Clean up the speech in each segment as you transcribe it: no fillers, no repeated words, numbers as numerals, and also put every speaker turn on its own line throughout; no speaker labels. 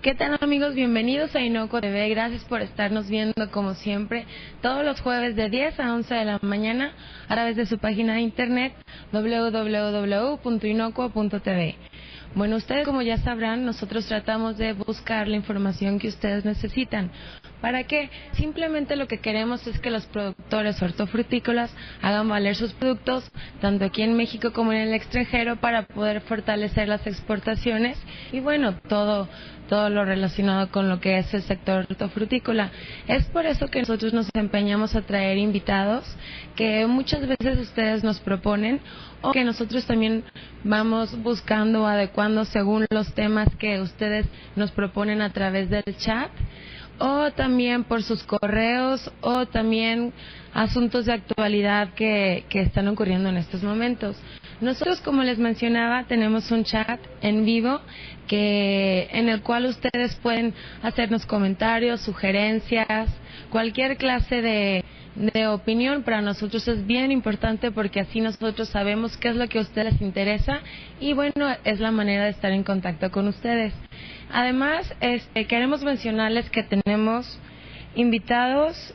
¿Qué tal, amigos? Bienvenidos a Inocuo TV. Gracias por estarnos viendo como siempre todos los jueves de 10 a 11 de la mañana a través de su página de internet www.inocuo.tv. Bueno, ustedes como ya sabrán, nosotros tratamos de buscar la información que ustedes necesitan. ¿Para qué? Simplemente lo que queremos es que los productores hortofrutícolas hagan valer sus productos, tanto aquí en México como en el extranjero, para poder fortalecer las exportaciones y bueno, todo lo relacionado con lo que es el sector hortofrutícola. Es por eso que nosotros nos empeñamos a traer invitados que muchas veces ustedes nos proponen o que nosotros también vamos buscando o adecuando según los temas que ustedes nos proponen a través del chat o también por sus correos o también asuntos de actualidad que están ocurriendo en estos momentos. Nosotros, como les mencionaba, tenemos un chat en vivo en el cual ustedes pueden hacernos comentarios, sugerencias, cualquier clase de opinión. Para nosotros es bien importante porque así nosotros sabemos qué es lo que a ustedes les interesa y bueno, es la manera de estar en contacto con ustedes. Además, queremos mencionarles que tenemos invitados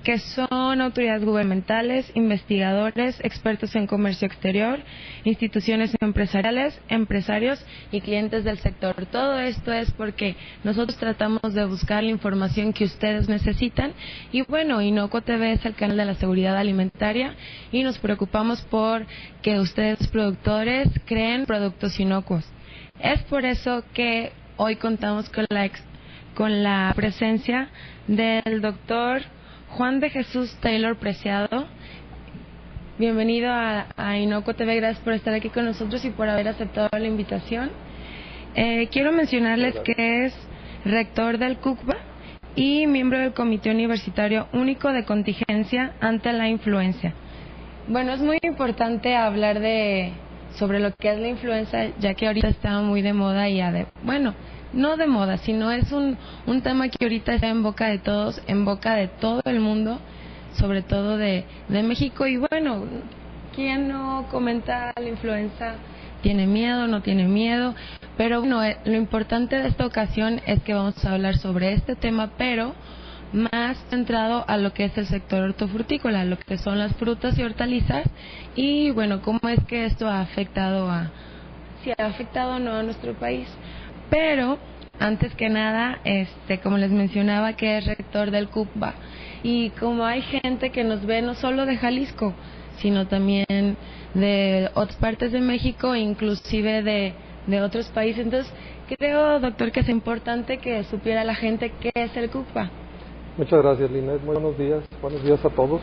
que son autoridades gubernamentales, investigadores, expertos en comercio exterior, instituciones empresariales, empresarios y clientes del sector. Todo esto es porque nosotros tratamos de buscar la información que ustedes necesitan y bueno, Inocuo TV es el canal de la seguridad alimentaria y nos preocupamos por que ustedes productores creen productos inocuos. Es por eso que hoy contamos con la presencia del doctor Juan de Jesús Taylor Preciado. Bienvenido a Inocuo TV, gracias por estar aquí con nosotros y por haber aceptado la invitación. Quiero mencionarles que es rector del CUCBA y miembro del Comité Universitario Único de Contingencia ante la Influenza. Bueno, es muy importante hablar sobre lo que es la influenza, ya que ahorita está muy de moda y no de moda, sino es un tema que ahorita está en boca de todos, en boca de todo el mundo, sobre todo de México. Y bueno, ¿quién no comenta la influenza? ¿Tiene miedo? ¿No tiene miedo? Pero bueno, lo importante de esta ocasión es que vamos a hablar sobre este tema, pero más centrado a lo que es el sector hortofrutícola, lo que son las frutas y hortalizas, y bueno, cómo es que esto ha afectado si ha afectado o no a nuestro país. Pero, antes que nada, como les mencionaba, que es rector del CUCBA, y como hay gente que nos ve no solo de Jalisco, sino también de otras partes de México, inclusive de otros países, entonces creo, doctor, que es importante que supiera la gente qué es el CUCBA.
Muchas gracias, Linet. Muy buenos días a todos.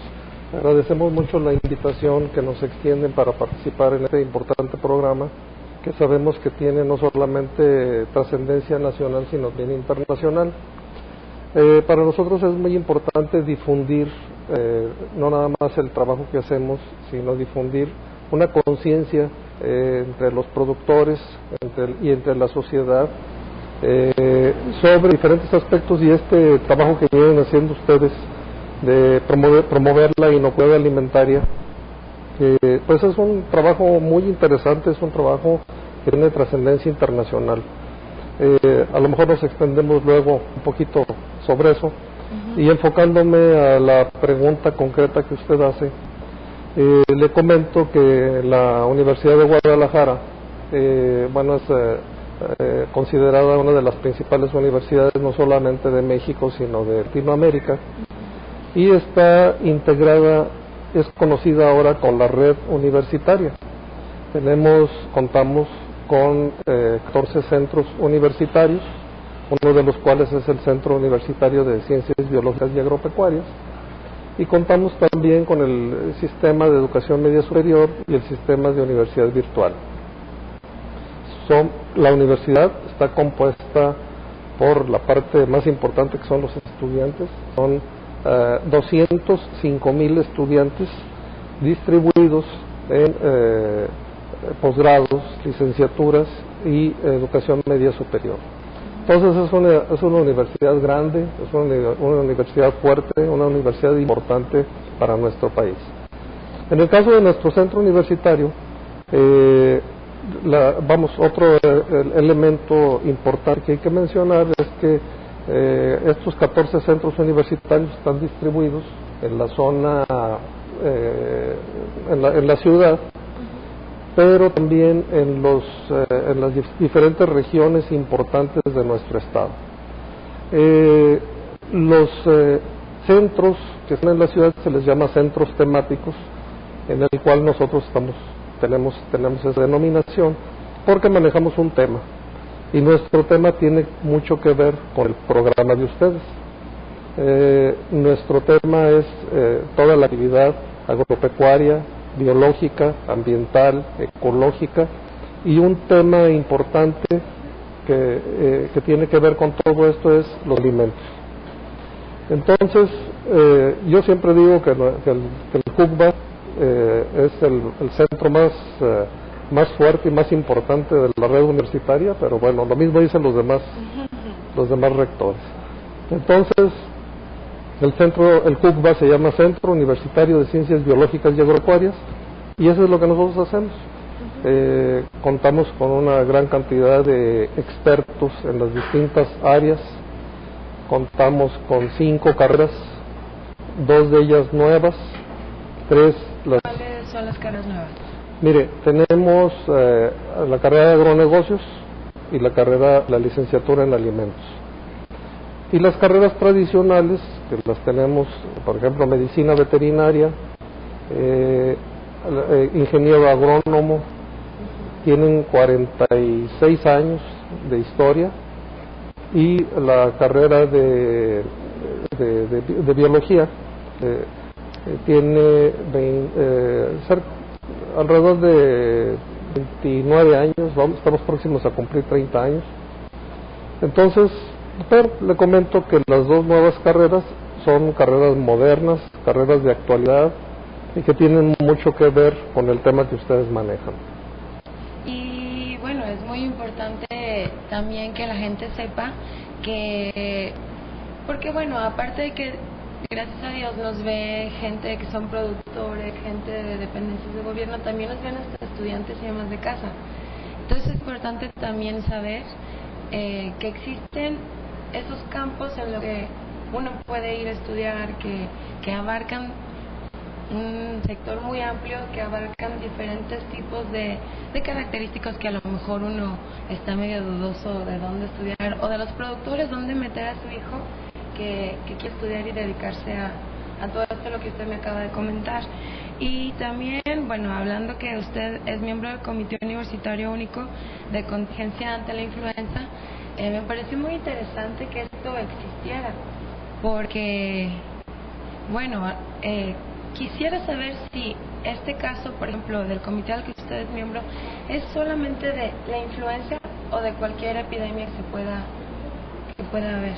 Agradecemos mucho la invitación que nos extienden para participar en este importante programa, que sabemos que tiene no solamente trascendencia nacional, sino también internacional. Para nosotros es muy importante difundir, no nada más el trabajo que hacemos, sino difundir una conciencia entre los productores y entre la sociedad sobre diferentes aspectos, y este trabajo que vienen haciendo ustedes de promover la inocuidad alimentaria, pues es un trabajo muy interesante, es un trabajo que tiene trascendencia internacional. A lo mejor nos extendemos luego un poquito sobre eso, y enfocándome a la pregunta concreta que usted hace, le comento que la Universidad de Guadalajara, es considerada una de las principales universidades no solamente de México, sino de Latinoamérica, y está integrada, es conocida ahora con la red universitaria. Contamos con 14 centros universitarios, uno de los cuales es el Centro Universitario de Ciencias Biológicas y Agropecuarias, y contamos también con el sistema de educación media superior y el sistema de universidad virtual. La universidad está compuesta por la parte más importante, que son los estudiantes. Son 205,000 estudiantes distribuidos en posgrados, licenciaturas y educación media superior. Entonces es una universidad grande, es una universidad fuerte, una universidad importante para nuestro país. En el caso de nuestro centro universitario, Otro elemento importante que hay que mencionar es que estos 14 centros universitarios están distribuidos en la zona, en la ciudad, pero también en las diferentes regiones importantes de nuestro estado. Los centros que están en la ciudad se les llama centros temáticos, en el cual nosotros tenemos esa denominación porque manejamos un tema, y nuestro tema tiene mucho que ver con el programa de ustedes. Nuestro tema es toda la actividad agropecuaria, biológica, ambiental, ecológica, y un tema importante que tiene que ver con todo esto es los alimentos. Entonces, yo siempre digo que el CUCBA es el centro más fuerte y más importante de la red universitaria, pero bueno, lo mismo dicen los demás rectores. Entonces, el CUCBA se llama Centro Universitario de Ciencias Biológicas y Agropecuarias, y eso es lo que nosotros hacemos. Contamos con una gran cantidad de expertos en las distintas áreas. Contamos con 5 carreras, 2 de ellas nuevas, 3
¿Cuáles son las carreras nuevas?
Mire, tenemos la carrera de agronegocios y la licenciatura en alimentos. Y las carreras tradicionales, que las tenemos, por ejemplo, medicina veterinaria, ingeniero agrónomo, tienen 46 años de historia, y la carrera de biología tiene alrededor de 29 años, estamos próximos a cumplir 30 años. Entonces, pero le comento que las 2 nuevas carreras son carreras modernas, carreras de actualidad, y que tienen mucho que ver con el tema que ustedes manejan.
Y bueno, es muy importante también que la gente sepa que, porque bueno, aparte de que gracias a Dios nos ve gente que son productores, gente de dependencias de gobierno, también nos ven hasta estudiantes y demás de casa. Entonces es importante también saber que existen esos campos en los que uno puede ir a estudiar, que abarcan un sector muy amplio, que abarcan diferentes tipos de características, que a lo mejor uno está medio dudoso de dónde estudiar, o de los productores, dónde meter a su hijo que quiere estudiar y dedicarse a todo esto, lo que usted me acaba de comentar. Y también, bueno, hablando que usted es miembro del Comité Universitario Único de Contingencia ante la Influenza, me pareció muy interesante que esto existiera, porque, bueno, quisiera saber si este caso, por ejemplo, del comité al que usted es miembro, es solamente de la influenza o de cualquier epidemia que pueda haber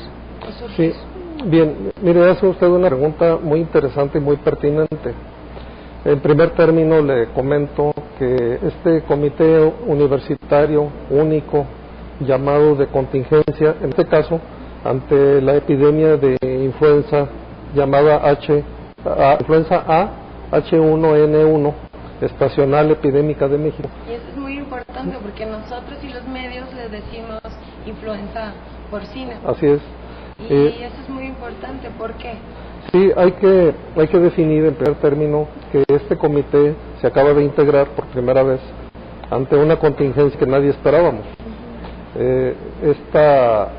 o surgir.
Sí, bien, mire, hace usted una pregunta muy interesante y muy pertinente. En primer término, le comento que este comité universitario único llamado de contingencia, en este caso, ante la epidemia de influenza llamada influenza A, H1N1, estacional epidémica de México.
Y eso es muy importante porque nosotros y los medios les decimos influenza porcina.
Así es.
Y eso es muy importante, ¿por qué?
Sí, hay que definir en primer término que este comité se acaba de integrar por primera vez ante una contingencia que nadie esperábamos. Esta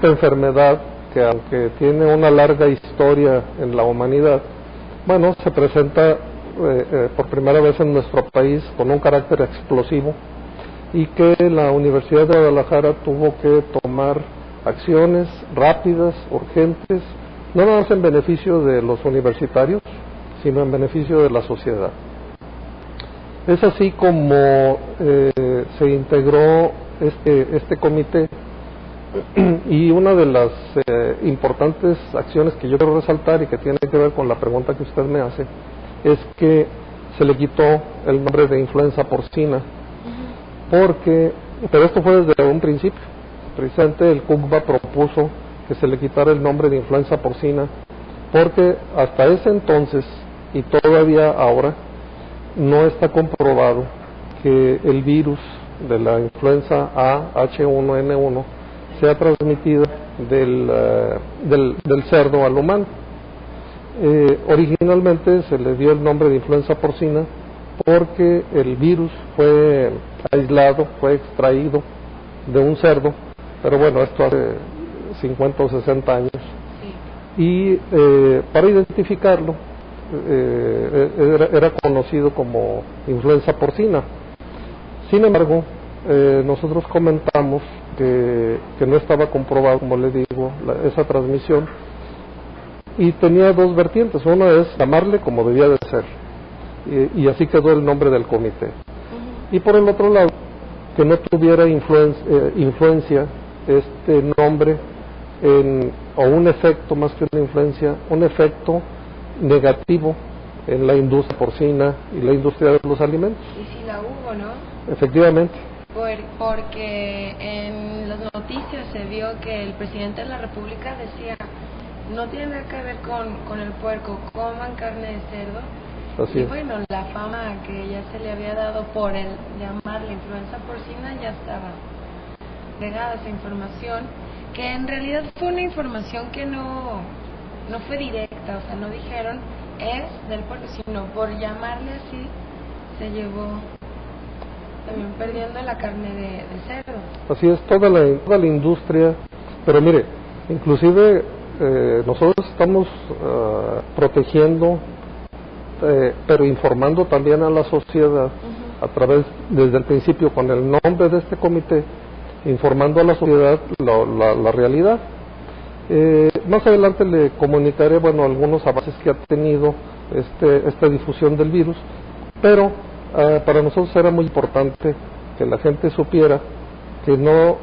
enfermedad, que aunque tiene una larga historia en la humanidad, bueno, se presenta por primera vez en nuestro país con un carácter explosivo, y que la Universidad de Guadalajara tuvo que tomar acciones rápidas, urgentes, no nada más en beneficio de los universitarios, sino en beneficio de la sociedad. Es así como se integró este comité, y una de las importantes acciones que yo quiero resaltar y que tiene que ver con la pregunta que usted me hace, es que se le quitó el nombre de influenza porcina, pero esto fue desde un principio. Precisamente el CUCBA propuso que se le quitara el nombre de influenza porcina, porque hasta ese entonces y todavía ahora no está comprobado que que el virus de la influenza A H1N1 sea transmitido del cerdo al humano. Originalmente se le dio el nombre de influenza porcina porque el virus fue aislado, fue extraído de un cerdo, pero bueno, esto hace 50 o 60 años. Y para identificarlo era conocido como influenza porcina. Sin embargo, nosotros comentamos que no estaba comprobado, como le digo, esa transmisión, y tenía dos vertientes. Una es llamarle como debía de ser, y así quedó el nombre del comité. Y por el otro lado, que no tuviera influencia este nombre o un efecto, más que una influencia, un efecto negativo en la industria porcina y la industria de los alimentos.
Y si la hubo, ¿no?
Efectivamente.
Porque en las noticias se vio que el presidente de la República decía: no tiene nada que ver con el puerco, coman carne de cerdo.
Así
y
es.
bueno, la fama que ya se le había dado por el llamarle influenza porcina ya estaba pegada esa información, que en realidad fue una información que no fue directa, o sea, no dijeron es del puerco, sino por llamarle así se llevó también perdiendo la carne de cerdo.
Así es, toda la industria, pero mire, inclusive nosotros estamos protegiendo, pero informando también a la sociedad a través, desde el principio, con el nombre de este comité, informando a la sociedad la realidad. Más adelante le comunicaré, bueno, algunos avances que ha tenido esta difusión del virus, pero para nosotros era muy importante que la gente supiera que no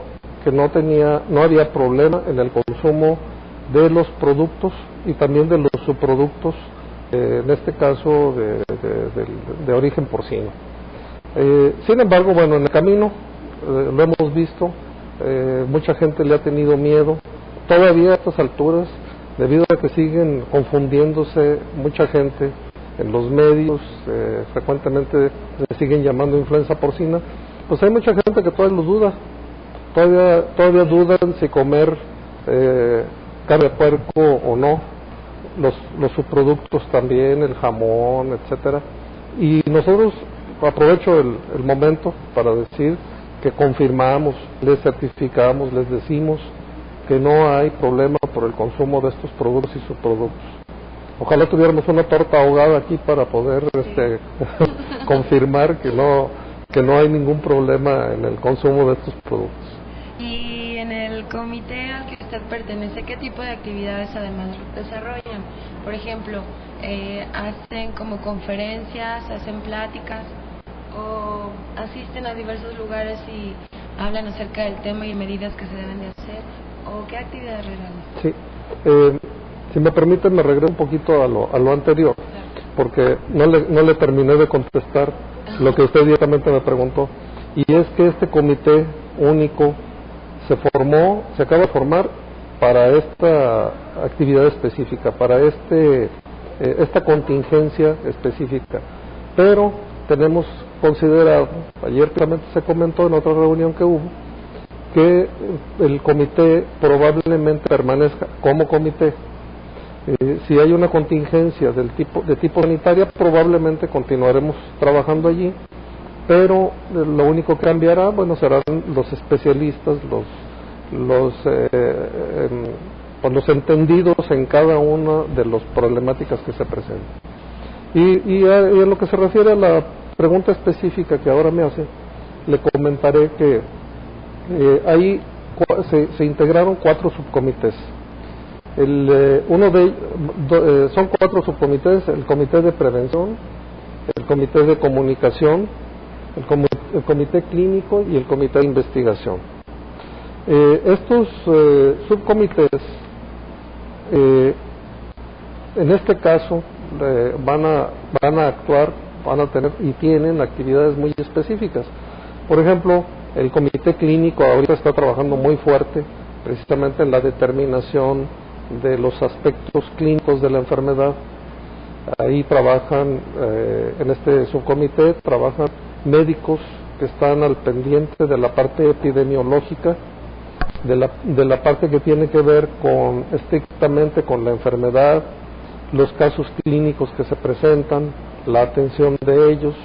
había problema en el consumo de los productos y también de los subproductos, en este caso de origen porcino. Sin embargo, bueno, en el camino lo hemos visto, mucha gente le ha tenido miedo, todavía a estas alturas, debido a que siguen confundiéndose mucha gente en los medios, frecuentemente le siguen llamando influenza porcina. Pues hay mucha gente que todavía lo duda, todavía dudan si comer carne de puerco o no, los subproductos también, el jamón, etcétera. Y nosotros, aprovecho el momento para decir que confirmamos, les certificamos, les decimos que no hay problema por el consumo de estos productos y subproductos. Ojalá tuviéramos una torta ahogada aquí para poder confirmar que no hay ningún problema en el consumo de estos productos.
Y en el comité al que usted pertenece, ¿qué tipo de actividades además desarrollan? Por ejemplo, ¿hacen como conferencias, hacen pláticas o asisten a diversos lugares y hablan acerca del tema y medidas que se deben de hacer? ¿O qué actividades realizan?
Sí, si me permiten me regreso un poquito a lo anterior, porque no le terminé de contestar lo que usted directamente me preguntó, y es que este comité único se acaba de formar para esta actividad específica, para esta contingencia específica, pero tenemos considerado, ayer claramente se comentó en otra reunión que hubo, que el comité probablemente permanezca como comité. Si hay una contingencia de tipo sanitaria, probablemente continuaremos trabajando allí, pero lo único que cambiará, bueno, serán los especialistas, los entendidos en cada una de las problemáticas que se presentan. Y en lo que se refiere a la pregunta específica que ahora me hace, le comentaré que ahí se integraron 4 subcomités. Son 4 subcomités: el comité de prevención, el comité de comunicación, el comité clínico y el comité de investigación. Estos subcomités, en este caso, van a actuar, van a tener y tienen actividades muy específicas. Por ejemplo, el comité clínico ahorita está trabajando muy fuerte precisamente en la determinación de los aspectos clínicos de la enfermedad. Ahí trabajan, en este subcomité, trabajan médicos que están al pendiente de la parte epidemiológica, de la parte que tiene que ver estrictamente con la enfermedad, los casos clínicos que se presentan, la atención de ellos,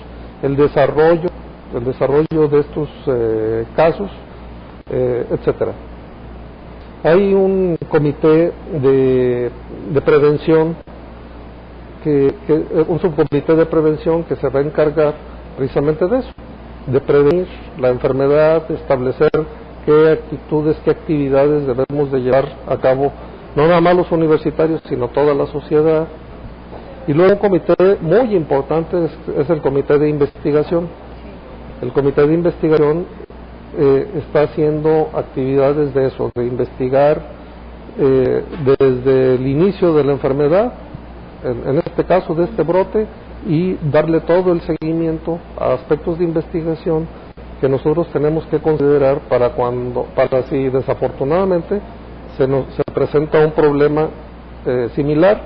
el desarrollo de estos casos, etcétera. Hay un comité de prevención, un subcomité de prevención que se va a encargar precisamente de eso, de prevenir la enfermedad, de establecer qué actitudes, qué actividades debemos de llevar a cabo, no nada más los universitarios, sino toda la sociedad. Y luego un comité muy importante es el comité de investigación. El comité de investigación está haciendo actividades de eso, de investigar desde el inicio de la enfermedad, en este caso de este brote, y darle todo el seguimiento a aspectos de investigación que nosotros tenemos que considerar para si desafortunadamente se presenta un problema similar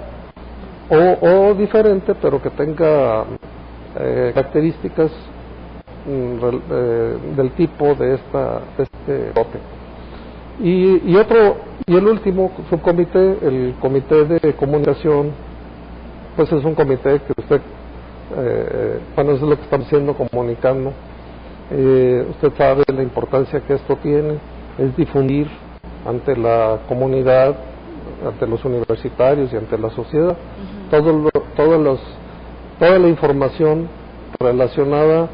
o diferente, pero que tenga características del tipo de este brote. Y el último subcomité, el comité de comunicación, pues es un comité que usted, eso es lo que estamos haciendo, comunicando. Usted sabe la importancia que esto tiene, es difundir ante la comunidad, ante los universitarios y ante la sociedad, toda la información relacionada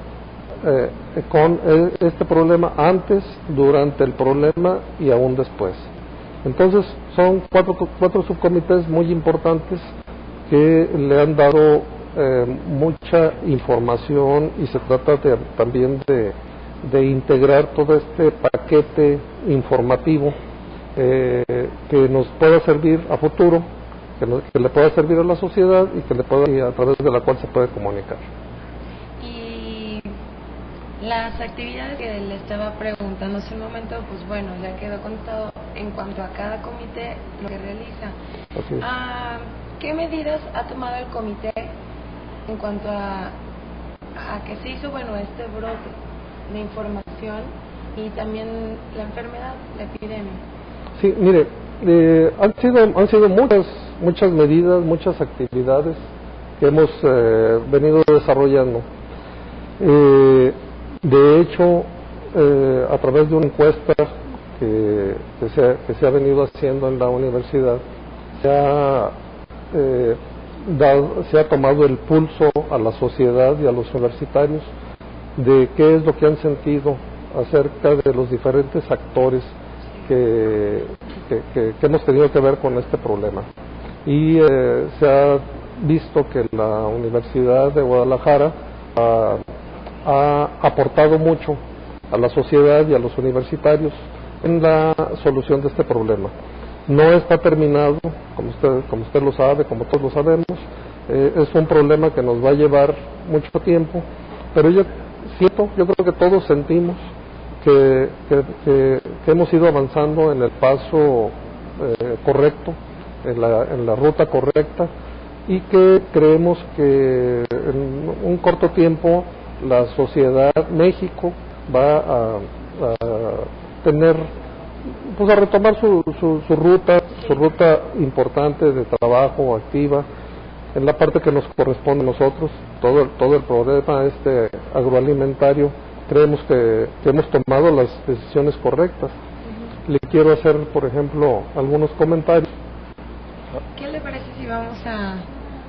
con este problema antes, durante el problema y aún después. Entonces son cuatro subcomités muy importantes que le han dado mucha información, y se trata también de integrar todo este paquete informativo que nos pueda servir a futuro, que le pueda servir a la sociedad y a través de la cual se puede comunicar.
Y las actividades que le estaba preguntando hace un momento, pues bueno, ya quedó contado en cuanto a cada comité lo que realiza.
Así es.
¿Qué medidas ha tomado el comité en cuanto a que se hizo este brote de información y también la enfermedad, la epidemia?
Sí, mire, han sido muchas medidas, muchas actividades que hemos venido desarrollando. De hecho, a través de una encuesta que se ha venido haciendo en la universidad, se ha tomado el pulso a la sociedad y a los universitarios de qué es lo que han sentido acerca de los diferentes actores que hemos tenido que ver con este problema. Y se ha visto que la Universidad de Guadalajara ha aportado mucho a la sociedad y a los universitarios en la solución de este problema. No está terminado, como usted lo sabe, como todos lo sabemos. Es un problema que nos va a llevar mucho tiempo, pero yo creo que todos sentimos que hemos ido avanzando en el paso correcto, en la ruta correcta, y que creemos que en un corto tiempo la sociedad, México, va a tener, a retomar su ruta importante de trabajo activa en la parte que nos corresponde a nosotros. Todo el problema agroalimentario, creemos que hemos tomado las decisiones correctas. Le quiero hacer, por ejemplo, algunos comentarios.
¿Qué le parece si vamos a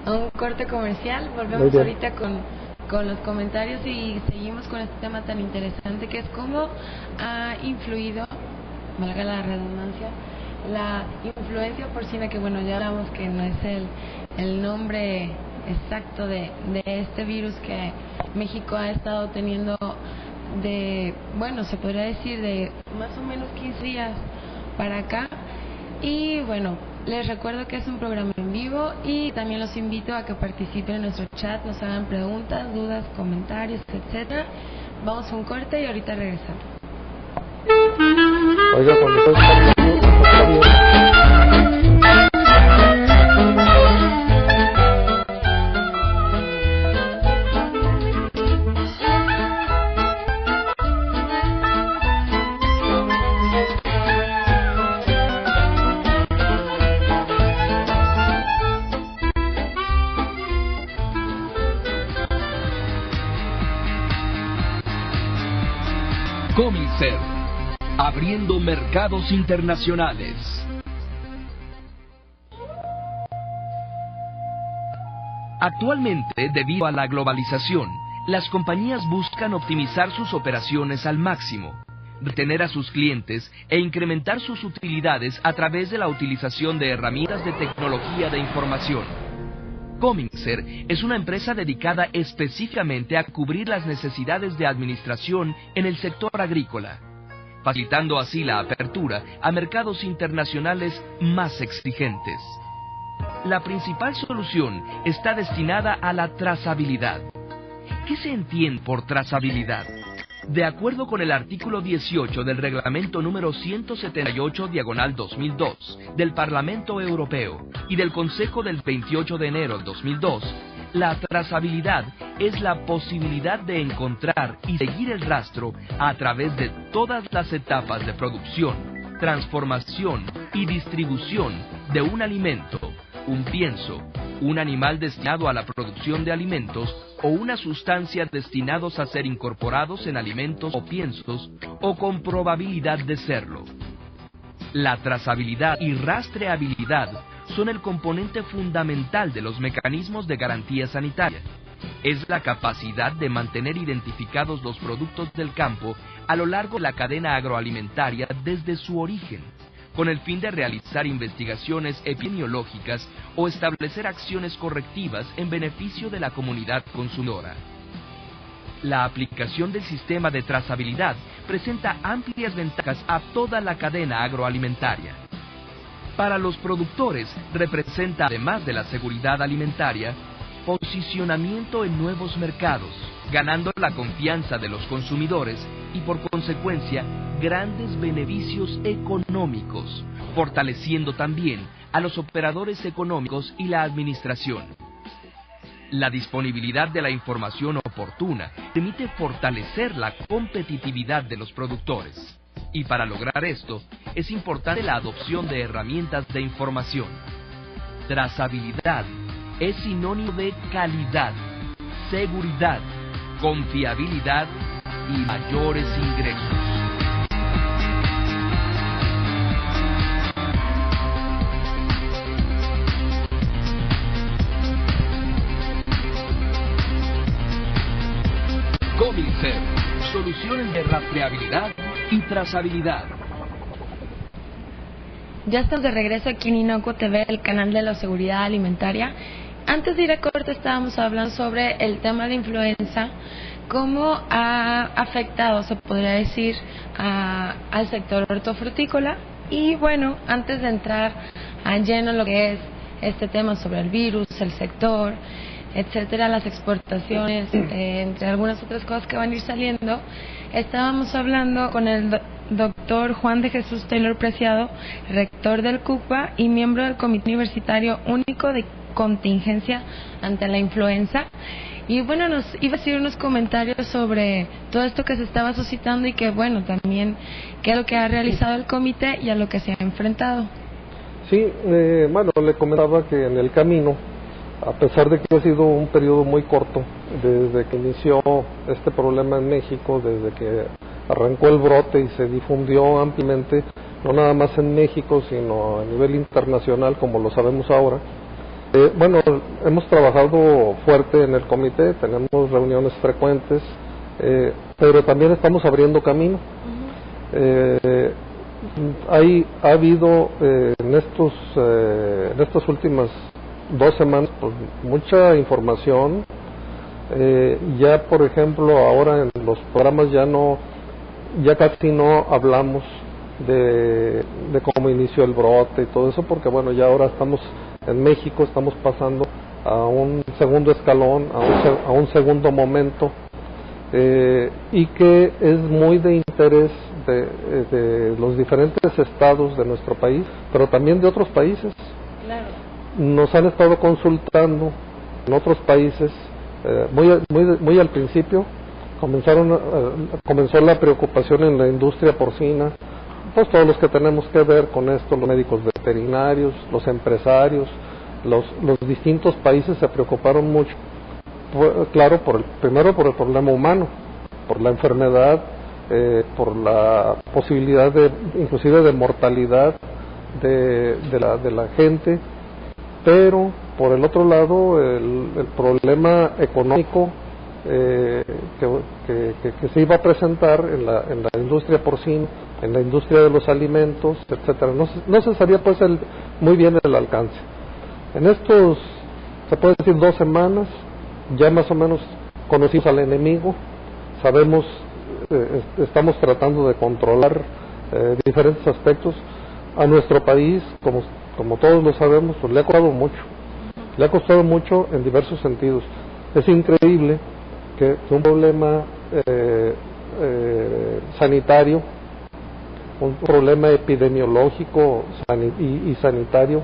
un corte comercial? Volvemos ahorita con los comentarios y seguimos con este tema tan interesante que es cómo ha influido, valga la redundancia, la influencia porcina, que ya hablamos que no es el nombre exacto de este virus que México ha estado teniendo se podría decir de más o menos 15 días para acá. Y les recuerdo que es un programa en vivo y también los invito a que participen en nuestro chat, nos hagan preguntas, dudas, comentarios, etcétera. Vamos a un corte y ahorita regresamos.
Oiga, cuando está bien.
Comicer, abriendo mercados internacionales. Actualmente, debido a la globalización, las compañías buscan optimizar sus operaciones al máximo, retener a sus clientes e incrementar sus utilidades a través de la utilización de herramientas de tecnología de información. Comicer es una empresa dedicada específicamente a cubrir las necesidades de administración en el sector agrícola, facilitando así la apertura a mercados internacionales más exigentes. La principal solución está destinada a la trazabilidad. ¿Qué se entiende por trazabilidad? De acuerdo con el artículo 18 del reglamento número 178/2002 del Parlamento Europeo y del Consejo del 28 de enero de 2002, la trazabilidad es la posibilidad de encontrar y seguir el rastro a través de todas las etapas de producción, transformación y distribución de un alimento, un pienso, un animal destinado a la producción de alimentos o una sustancia destinados a ser incorporados en alimentos o piensos o con probabilidad de serlo. La trazabilidad y rastreabilidad son el componente fundamental de los mecanismos de garantía sanitaria. Es la capacidad de mantener identificados los productos del campo a lo largo de la cadena agroalimentaria desde su origen, con el fin de realizar investigaciones epidemiológicas o establecer acciones correctivas en beneficio de la comunidad consumidora. La aplicación del sistema de trazabilidad presenta amplias ventajas a toda la cadena agroalimentaria. Para los productores representa, además de la seguridad alimentaria, posicionamiento en nuevos mercados, ganando la confianza de los consumidores y por consecuencia grandes beneficios económicos, fortaleciendo también a los operadores económicos y la administración. La disponibilidad de la información oportuna permite fortalecer la competitividad de los productores. Y para lograr esto, es importante la adopción de herramientas de información. Trazabilidad es sinónimo de calidad, seguridad, confiabilidad y mayores ingresos. Comicer, soluciones de rastreabilidad y trazabilidad.
Ya estamos de regreso aquí en Inocuo TV, el canal de la seguridad alimentaria. Antes de ir a corte estábamos hablando sobre el tema de influenza, cómo ha afectado, se podría decir, al sector hortofrutícola. Y bueno, antes de entrar a lleno lo que es este tema sobre el virus, el sector, etcétera, las exportaciones, entre algunas otras cosas que van a ir saliendo, estábamos hablando con el doctor Juan de Jesús Taylor Preciado, rector del CUCBA y miembro del Comité Universitario Único de Contingencia ante la Influenza. Y bueno, nos iba a decir unos comentarios sobre todo esto que se estaba suscitando y que bueno, también qué es lo que ha realizado el comité y a lo que se ha enfrentado.
Sí, bueno, le comentaba que en el camino, a pesar de que ha sido un periodo muy corto, desde que inició este problema en México, desde que arrancó el brote y se difundió ampliamente, no nada más en México, sino a nivel internacional, como lo sabemos ahora. Bueno, hemos trabajado fuerte en el comité, tenemos reuniones frecuentes, pero también estamos abriendo camino. Ha habido en estas últimas 2 semanas pues, mucha información. Ya por ejemplo ahora en los programas ya casi no hablamos de cómo inició el brote y todo eso, porque bueno, ya ahora estamos en México, estamos pasando a un segundo escalón, a un segundo momento, y que es muy de interés de los diferentes estados de nuestro país, pero también de otros países.
Claro.
Nos han estado consultando en otros países, muy al principio comenzó la preocupación en la industria porcina, pues todos los que tenemos que ver con esto, los médicos veterinarios, los empresarios, los distintos países se preocuparon mucho, claro, primero por el problema humano, por la enfermedad por la posibilidad inclusive de mortalidad de la gente, pero por el otro lado el problema económico que se iba a presentar en la industria porcina, en la industria de los alimentos, etcétera. No se sabía pues muy bien el alcance. En estos, se puede decir, 2 semanas, ya más o menos conocimos al enemigo, sabemos, estamos tratando de controlar diferentes aspectos. A nuestro país, como todos lo sabemos, pues le ha costado mucho en diversos sentidos. Es increíble que un problema sanitario, un problema epidemiológico y sanitario,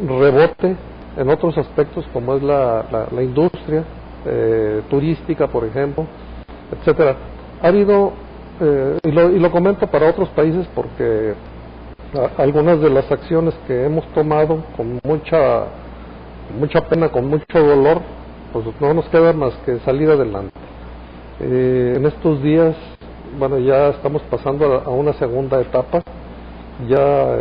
rebote en otros aspectos como es la industria turística, por ejemplo, etcétera. Ha habido, y lo comento para otros países porque algunas de las acciones que hemos tomado con mucha pena, con mucho dolor, pues no nos queda más que salir adelante. En estos días, bueno, ya estamos pasando a una segunda etapa, ya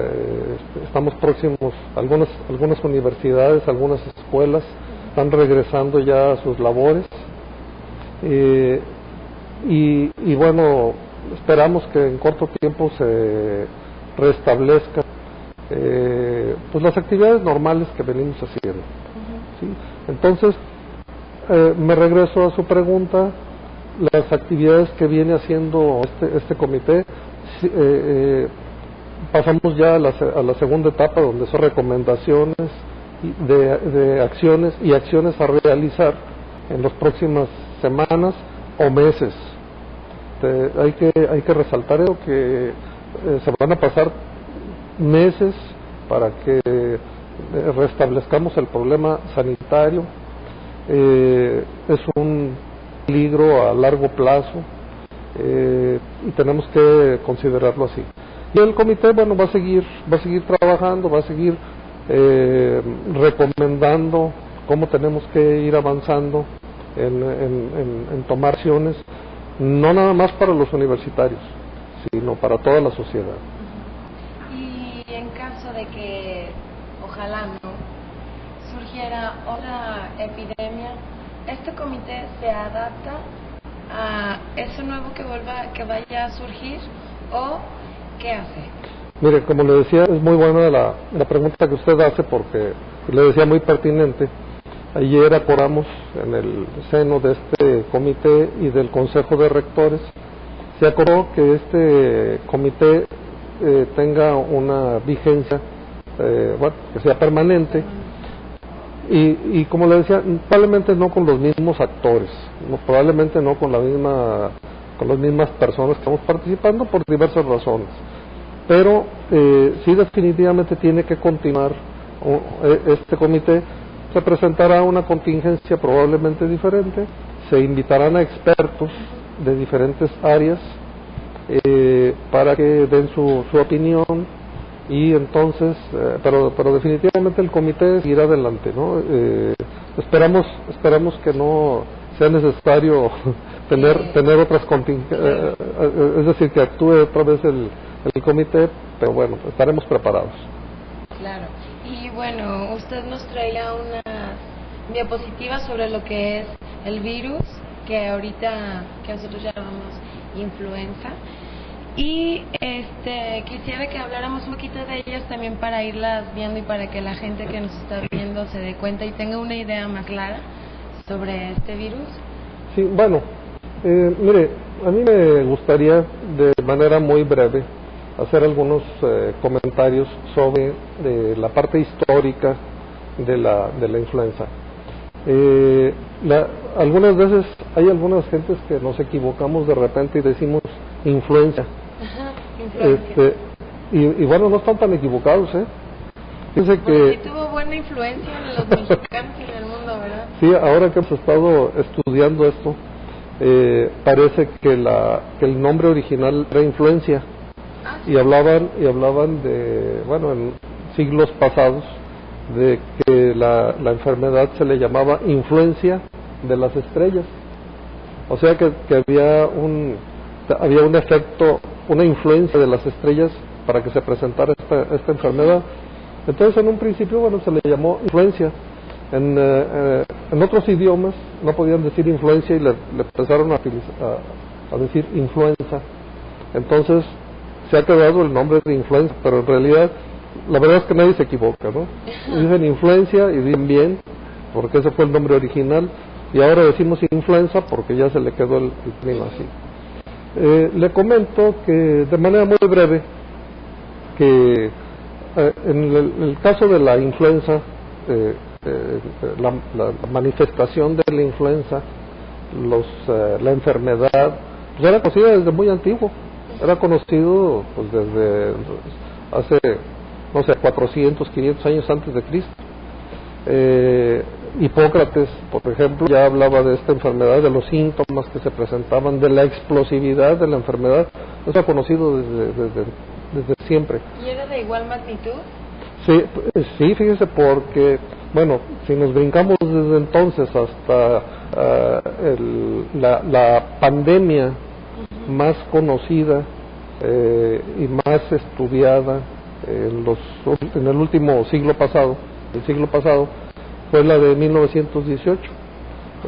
estamos próximos, algunas universidades, algunas escuelas están regresando ya a sus labores, y bueno, esperamos que en corto tiempo se restablezcan pues las actividades normales que venimos haciendo. ¿Sí? Entonces, me regreso a su pregunta. Las actividades que viene haciendo este comité, pasamos ya a la segunda etapa, donde son recomendaciones de acciones y acciones a realizar en las próximas semanas o meses. Hay que resaltar eso, que se van a pasar meses para que restablezcamos el problema sanitario. Es un peligro a largo plazo, y tenemos que considerarlo así. Y el comité, bueno, va a seguir trabajando, va a seguir recomendando cómo tenemos que ir avanzando en tomar acciones, no nada más para los universitarios, sino para toda la sociedad.
Y en caso de que, ojalá no, surgiera otra epidemia, ¿este comité se adapta a eso nuevo que vaya a surgir, o qué hace?
Mire, como le decía, es muy buena la pregunta que usted hace, porque le decía muy pertinente. Ayer acordamos en el seno de este comité y del Consejo de Rectores, se acordó que este comité tenga una vigencia, que sea permanente, y como le decía, probablemente no con los mismos actores, probablemente no con las mismas personas que estamos participando por diversas razones, pero sí definitivamente tiene que continuar este comité. Se presentará una contingencia probablemente diferente, se invitarán a expertos de diferentes áreas para que den su opinión, y entonces, pero definitivamente el comité seguirá adelante, ¿no? Esperamos que no sea necesario tener otras contingencias, es decir, que actúe otra vez el comité, pero bueno, estaremos preparados.
Claro. Y bueno, usted nos traía unas diapositivas sobre lo que es el virus, que ahorita, que nosotros llamamos influenza, y quisiera que habláramos un poquito de ellas también para irlas viendo y para que la gente que nos está viendo se dé cuenta y tenga una idea más clara sobre este virus.
Sí, bueno, mire, a mí me gustaría de manera muy breve hacer algunos comentarios sobre la parte histórica de la influenza. Algunas veces hay algunas gentes que nos equivocamos de repente y decimos influenza.
Ajá, influenza.
Y bueno, no están tan equivocados, Fíjense
que sí tuvo buena influencia en los mexicanos y en el mundo, ¿verdad?
Sí, ahora que hemos estado estudiando esto, parece que el nombre original era influencia. Y hablaban de, bueno, en siglos pasados, de que la enfermedad se le llamaba influencia de las estrellas. O sea que había había un efecto, una influencia de las estrellas para que se presentara esta enfermedad. Entonces, en un principio, bueno, se le llamó influencia. En otros idiomas no podían decir influencia y le empezaron a decir influenza. Entonces, se ha quedado el nombre de influenza, pero en realidad, la verdad es que nadie se equivoca, ¿no? Dicen influencia y dicen bien, porque ese fue el nombre original, y ahora decimos influenza porque ya se le quedó el término así. Le comento que, de manera muy breve, que en el caso de la influenza, la manifestación de la influenza, la enfermedad, pues era conocida desde muy antiguo, era conocido pues desde hace, no sé, 400, 500 años antes de Cristo. Hipócrates, por ejemplo, ya hablaba de esta enfermedad, de los síntomas que se presentaban, de la explosividad de la enfermedad. Eso era conocido desde siempre.
¿Y era de igual magnitud?
Sí, fíjese, porque, bueno, si nos brincamos desde entonces hasta la pandemia más conocida y más estudiada en el último siglo pasado, fue la de 1918.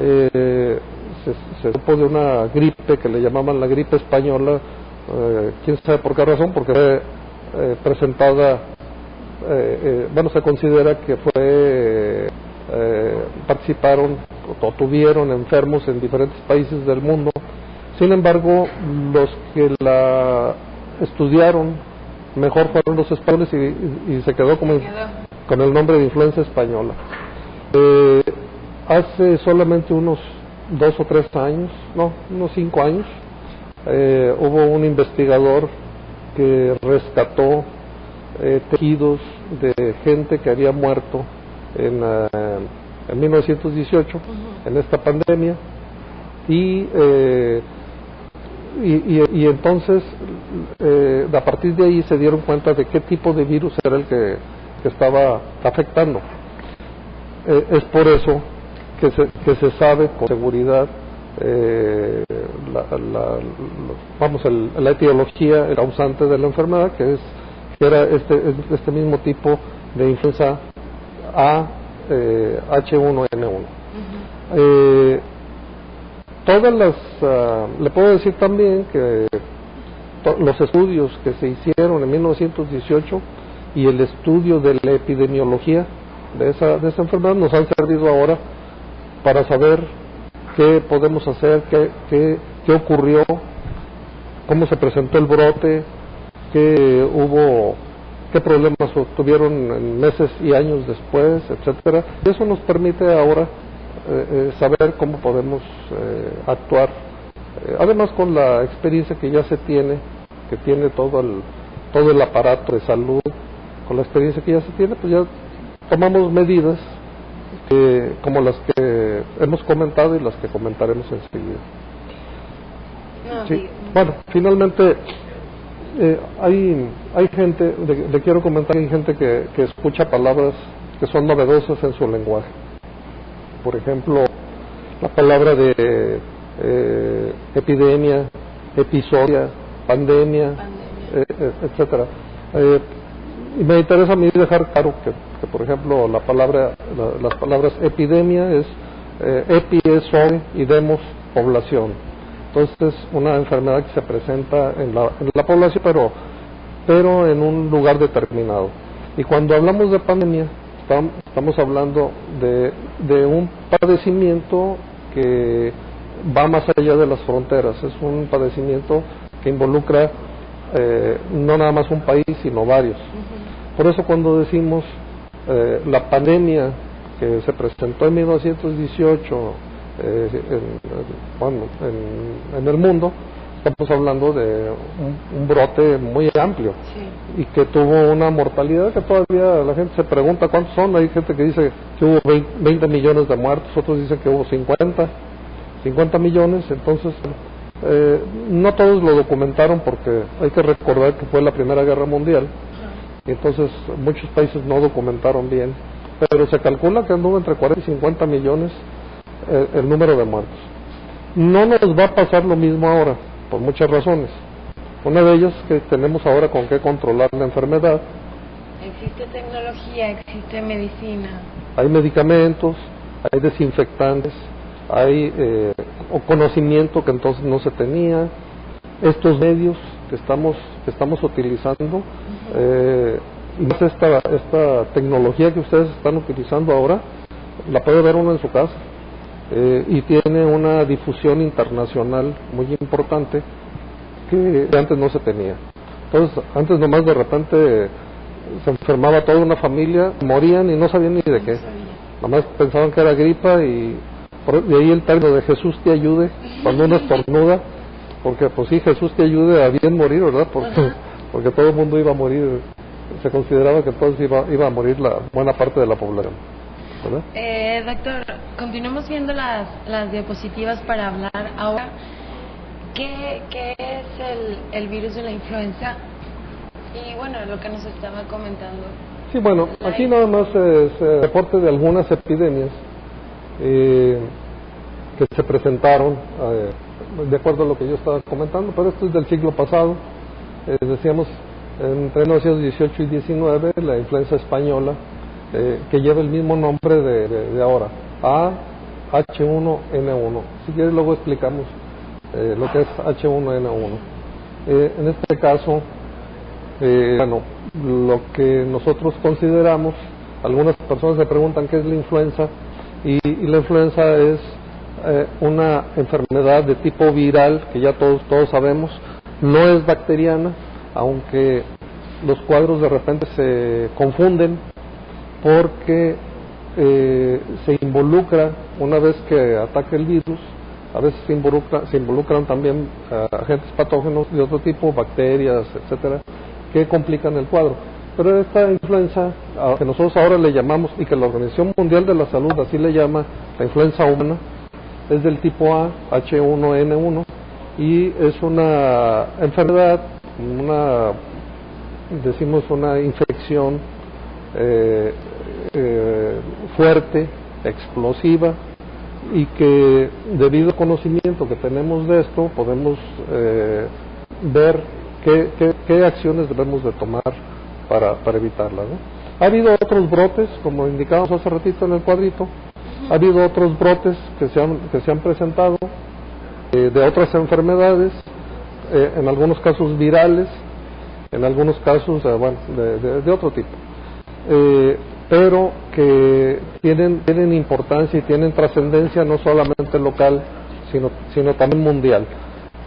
Se supo de una gripe que le llamaban la gripe española, quién sabe por qué razón, porque fue presentada, bueno, se considera que participaron o tuvieron enfermos en diferentes países del mundo. Sin embargo, los que la estudiaron mejor fueron los españoles y se quedó con el nombre de influenza española. Hace solamente unos 2 o 3 años, no, unos 5 años, hubo un investigador que rescató tejidos de gente que había muerto en 1918 en esta pandemia, y entonces a partir de ahí se dieron cuenta de qué tipo de virus era el que estaba afectando. Es por eso que se sabe con seguridad la etiología, el causante de la enfermedad, que era este mismo tipo de influenza A, H1N1. Le puedo decir también que los estudios que se hicieron en 1918 y el estudio de la epidemiología de esa enfermedad nos han servido ahora para saber qué podemos hacer, qué ocurrió, cómo se presentó el brote, qué problemas tuvieron en meses y años después, etcétera. Y eso nos permite ahora saber cómo podemos actuar, además con la experiencia que ya se tiene, que tiene todo el aparato de salud, con la experiencia que ya se tiene, pues ya tomamos medidas como las que hemos comentado y las que comentaremos enseguida. Sí. Bueno, finalmente hay gente, le quiero comentar, hay gente que escucha palabras que son novedosas en su lenguaje. Por ejemplo, la palabra de epidemia, episodia, pandemia, etcétera. Y me interesa a mí dejar claro que por ejemplo, las palabras epidemia es epi es sobre y demos población. Entonces es una enfermedad que se presenta en la población, pero en un lugar determinado. Y cuando hablamos de pandemia, estamos hablando de un padecimiento que va más allá de las fronteras. Es un padecimiento que involucra no nada más un país, sino varios. Por eso cuando decimos la pandemia que se presentó en 1918 en el mundo, estamos hablando de un brote muy amplio, sí, y que tuvo una mortalidad que todavía la gente se pregunta cuántos son. Hay gente que dice que hubo 20 millones de muertos, otros dicen que hubo 50 millones. Entonces no todos lo documentaron, porque hay que recordar que fue la Primera Guerra Mundial, y entonces muchos países no documentaron bien, pero se calcula que anduvo entre 40 y 50 millones el número de muertos. No nos va a pasar lo mismo ahora. por muchas razones. Una de ellas es que tenemos ahora con qué controlar la enfermedad.
Existe tecnología, existe medicina.
Hay medicamentos, hay desinfectantes, hay conocimiento que entonces no se tenía. Estos medios que estamos utilizando, y más esta tecnología que ustedes están utilizando ahora, la puede ver uno en su casa, y tiene una difusión internacional muy importante que antes no se tenía. Entonces, antes nomás de repente se enfermaba toda una familia, morían y no sabían ni de qué. Nomás pensaban que era gripa, y de ahí el término de Jesús te ayude cuando uno estornuda, porque pues sí, Jesús te ayude a bien morir, ¿verdad? Porque todo el mundo iba a morir, se consideraba que entonces iba a morir la buena parte de la población, ¿verdad?
Doctor, continuemos viendo las diapositivas para hablar ahora. ¿Qué es el virus de la influenza? Y bueno, lo que nos estaba comentando.
Sí, bueno, aquí nada más es reporte de algunas epidemias que se presentaron de acuerdo a lo que yo estaba comentando, pero esto es del siglo pasado. Decíamos, entre 1918 y 19, la influenza española, que lleva el mismo nombre de ahora, H1N1. Si quieres luego explicamos lo que es H1N1. En este caso, bueno, lo que nosotros consideramos, algunas personas se preguntan qué es la influenza, y la influenza es una enfermedad de tipo viral, que ya todos sabemos, no es bacteriana, aunque los cuadros de repente se confunden porque se involucra, una vez que ataca el virus, a veces se involucran también agentes patógenos de otro tipo, bacterias, etcétera, que complican el cuadro. Pero esta influenza, que nosotros ahora le llamamos, y que la Organización Mundial de la Salud así le llama, la influenza humana, es del tipo A, H1N1, y es una enfermedad, decimos una infección fuerte, explosiva, y que debido al conocimiento que tenemos de esto, podemos ver qué acciones debemos de tomar para evitarla, ¿no? Ha habido otros brotes, como indicábamos hace ratito en el cuadrito, ha habido otros brotes que se han presentado de otras enfermedades, en algunos casos virales, en algunos casos bueno, de otro tipo, pero que tienen importancia y tienen trascendencia no solamente local, sino también mundial.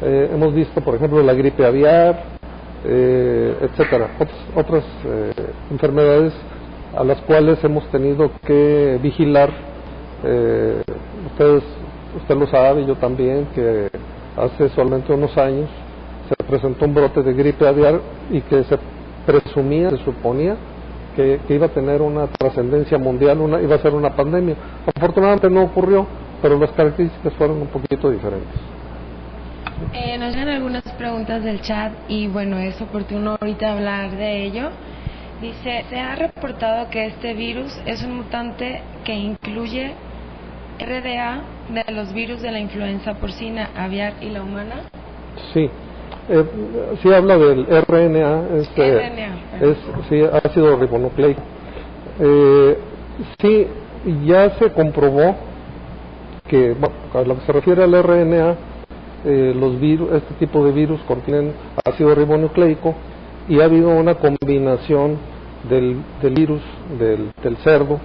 Hemos visto, por ejemplo, la gripe aviar, etcétera, otras enfermedades a las cuales hemos tenido que vigilar. Usted lo sabe, yo también, que hace solamente unos años se presentó un brote de gripe aviar, y que se suponía que iba a tener una trascendencia mundial, iba a ser una pandemia. Afortunadamente no ocurrió, pero las características fueron un poquito diferentes.
Nos llegan algunas preguntas del chat, y bueno, es oportuno ahorita hablar de ello. Dice, ¿se ha reportado que este virus es un mutante que incluye RDA de los virus de la influenza porcina, aviar y la humana?
Sí, sí habla del RNA, sí, ácido ribonucleico. Sí, ya se comprobó que, bueno, a lo que se refiere al RNA, los virus, este tipo de virus contienen ácido ribonucleico, y ha habido una combinación del virus del cerdo,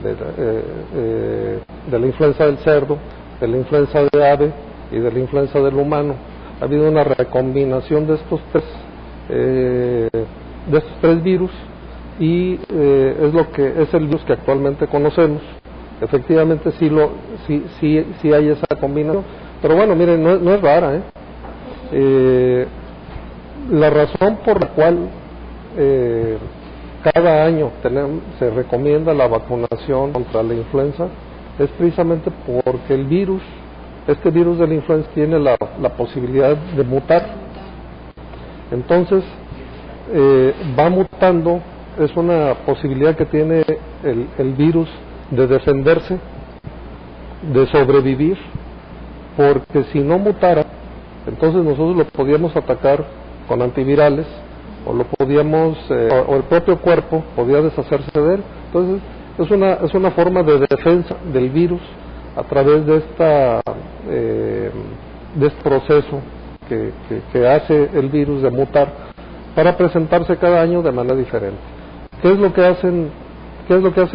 de la influenza del cerdo, de la influenza de ave y de la influenza del humano. Ha habido una recombinación de estos tres virus, y es el virus que actualmente conocemos. Efectivamente sí hay esa combinación, pero bueno, miren, no es rara, la razón por la cual cada año se recomienda la vacunación contra la influenza es precisamente porque este virus de la influenza tiene la posibilidad de mutar. Entonces va mutando, es una posibilidad que tiene el virus de defenderse, de sobrevivir, porque si no mutara, Entonces nosotros lo podíamos atacar con antivirales, o lo podíamos, o el propio cuerpo podía deshacerse de él. Entonces es una forma de defensa del virus a través de este proceso que hace el virus de mutar para presentarse cada año de manera diferente. ¿Qué es lo que hace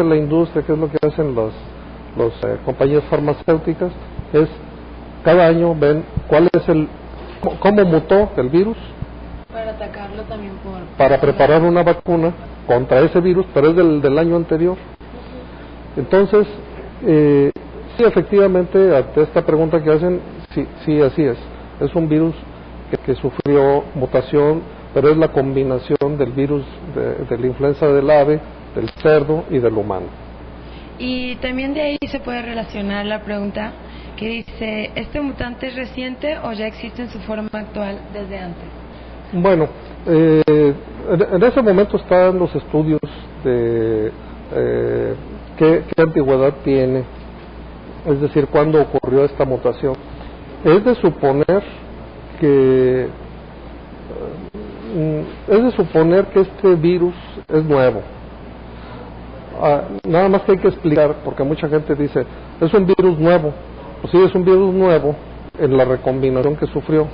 la industria? ¿Qué es lo que hacen las compañías farmacéuticas? Es cada año ven cómo mutó el virus
para atacarlo también
para preparar una vacuna contra ese virus, pero es del año anterior. Entonces, sí, efectivamente, ante esta pregunta que hacen, sí, así es. Es un virus que sufrió mutación, pero es la combinación del virus de la influenza del ave, del cerdo y del humano.
Y también de ahí se puede relacionar la pregunta que dice, ¿este mutante es reciente o ya existe en su forma actual desde antes?
Bueno, en ese momento están los estudios de qué antigüedad tiene, es decir, cuándo ocurrió esta mutación. Es de suponer que este virus es nuevo. Nada más que hay que explicar, porque mucha gente dice, es un virus nuevo. Pues sí, es un virus nuevo en la recombinación que sufrió,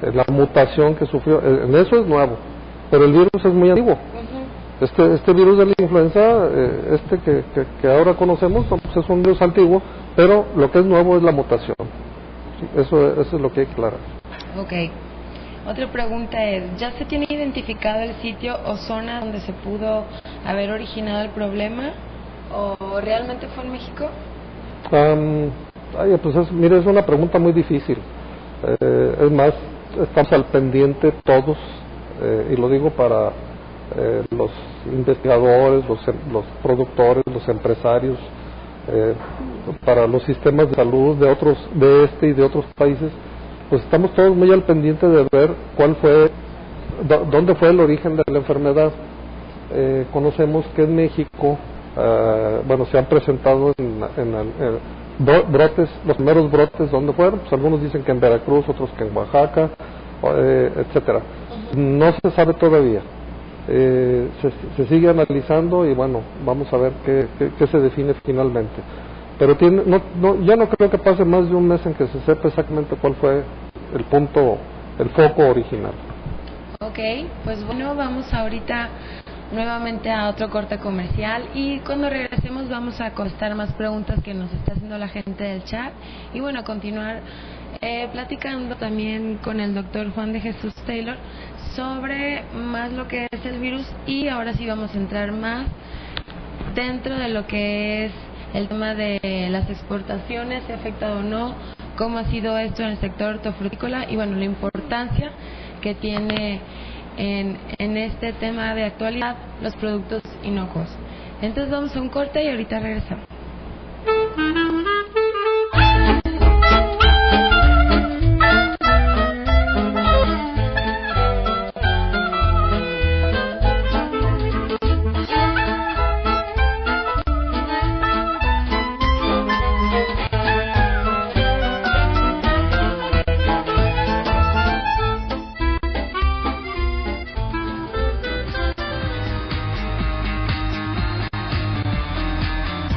en la mutación que sufrió, en eso es nuevo, pero el virus es muy antiguo. Este virus de la influenza, que ahora conocemos, pues es un virus antiguo, pero lo que es nuevo es la mutación. Sí, eso es lo que hay que aclarar.
Ok. Otra pregunta es, ¿ya se tiene identificado el sitio o zona donde se pudo haber originado el problema? ¿O realmente fue en México?
Pues mire, es una pregunta muy difícil. Es más, estamos al pendiente todos, y lo digo para los investigadores, los productores, los empresarios, para los sistemas de salud de este y de otros países. Pues estamos todos muy al pendiente de ver dónde fue el origen de la enfermedad. Conocemos que en México, se han presentado brotes, los primeros brotes, ¿dónde fueron? Pues algunos dicen que en Veracruz, otros que en Oaxaca, etcétera. No se sabe todavía. Se sigue analizando y bueno, vamos a ver qué se define finalmente. Pero ya no creo que pase más de un mes en que se sepa exactamente cuál fue el foco original.
Ok, pues bueno, vamos ahorita nuevamente a otro corte comercial y cuando regresemos vamos a contestar más preguntas que nos está haciendo la gente del chat y bueno, continuar platicando también con el doctor Juan de Jesús Taylor sobre más lo que es el virus y ahora sí vamos a entrar más dentro de lo que es el tema de las exportaciones, si ha afectado o no, cómo ha sido esto en el sector hortofrutícola y bueno, la importancia que tiene en este tema de actualidad los productos inocuos. Entonces vamos a un corte y ahorita regresamos.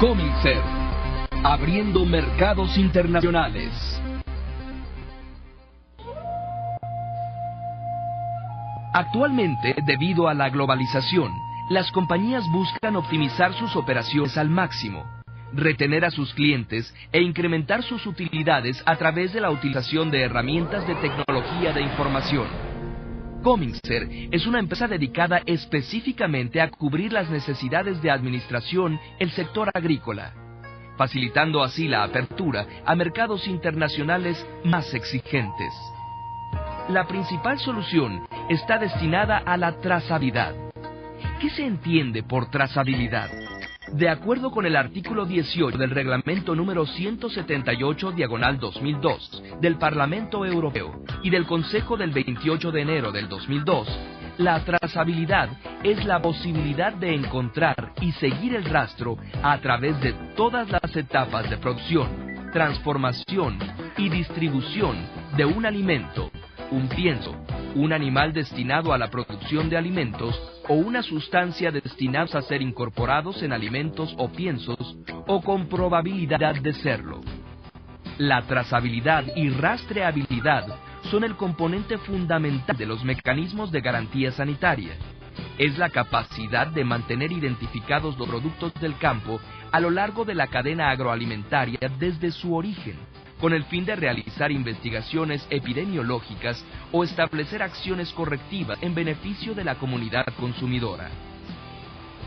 Comincer, abriendo mercados internacionales. Actualmente, debido a la globalización, las compañías buscan optimizar sus operaciones al máximo, retener a sus clientes e incrementar sus utilidades a través de la utilización de herramientas de tecnología de información. Comincer es una empresa dedicada específicamente a cubrir las necesidades de administración el sector agrícola, facilitando así la apertura a mercados internacionales más exigentes. La principal solución está destinada a la trazabilidad. ¿Qué se entiende por trazabilidad? De acuerdo con el artículo 18 del reglamento número 178/2002 del Parlamento Europeo y del Consejo del 28 de enero del 2002, la trazabilidad es la posibilidad de encontrar y seguir el rastro a través de todas las etapas de producción, transformación y distribución de un alimento, un pienso, un animal destinado a la producción de alimentos o una sustancia destinada a ser incorporados en alimentos o piensos o con probabilidad de serlo. La trazabilidad y rastreabilidad son el componente fundamental de los mecanismos de garantía sanitaria. Es la capacidad de mantener identificados los productos del campo a lo largo de la cadena agroalimentaria desde su origen, con el fin de realizar investigaciones epidemiológicas o establecer acciones correctivas en beneficio de la comunidad consumidora.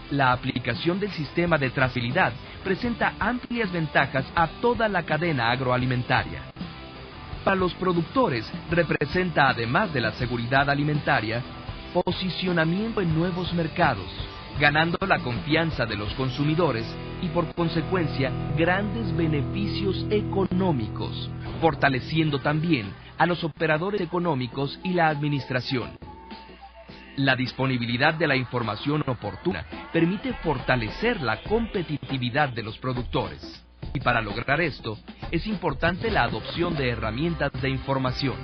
La aplicación del sistema de trazabilidad presenta amplias ventajas a toda la cadena agroalimentaria. Para los productores representa, además de la seguridad alimentaria, posicionamiento en nuevos mercados, ganando la confianza de los consumidores y por consecuencia grandes beneficios económicos, fortaleciendo también a los operadores económicos y la administración. La disponibilidad de la información oportuna permite fortalecer la competitividad de los productores. Y para lograr esto, es importante la adopción de herramientas de información.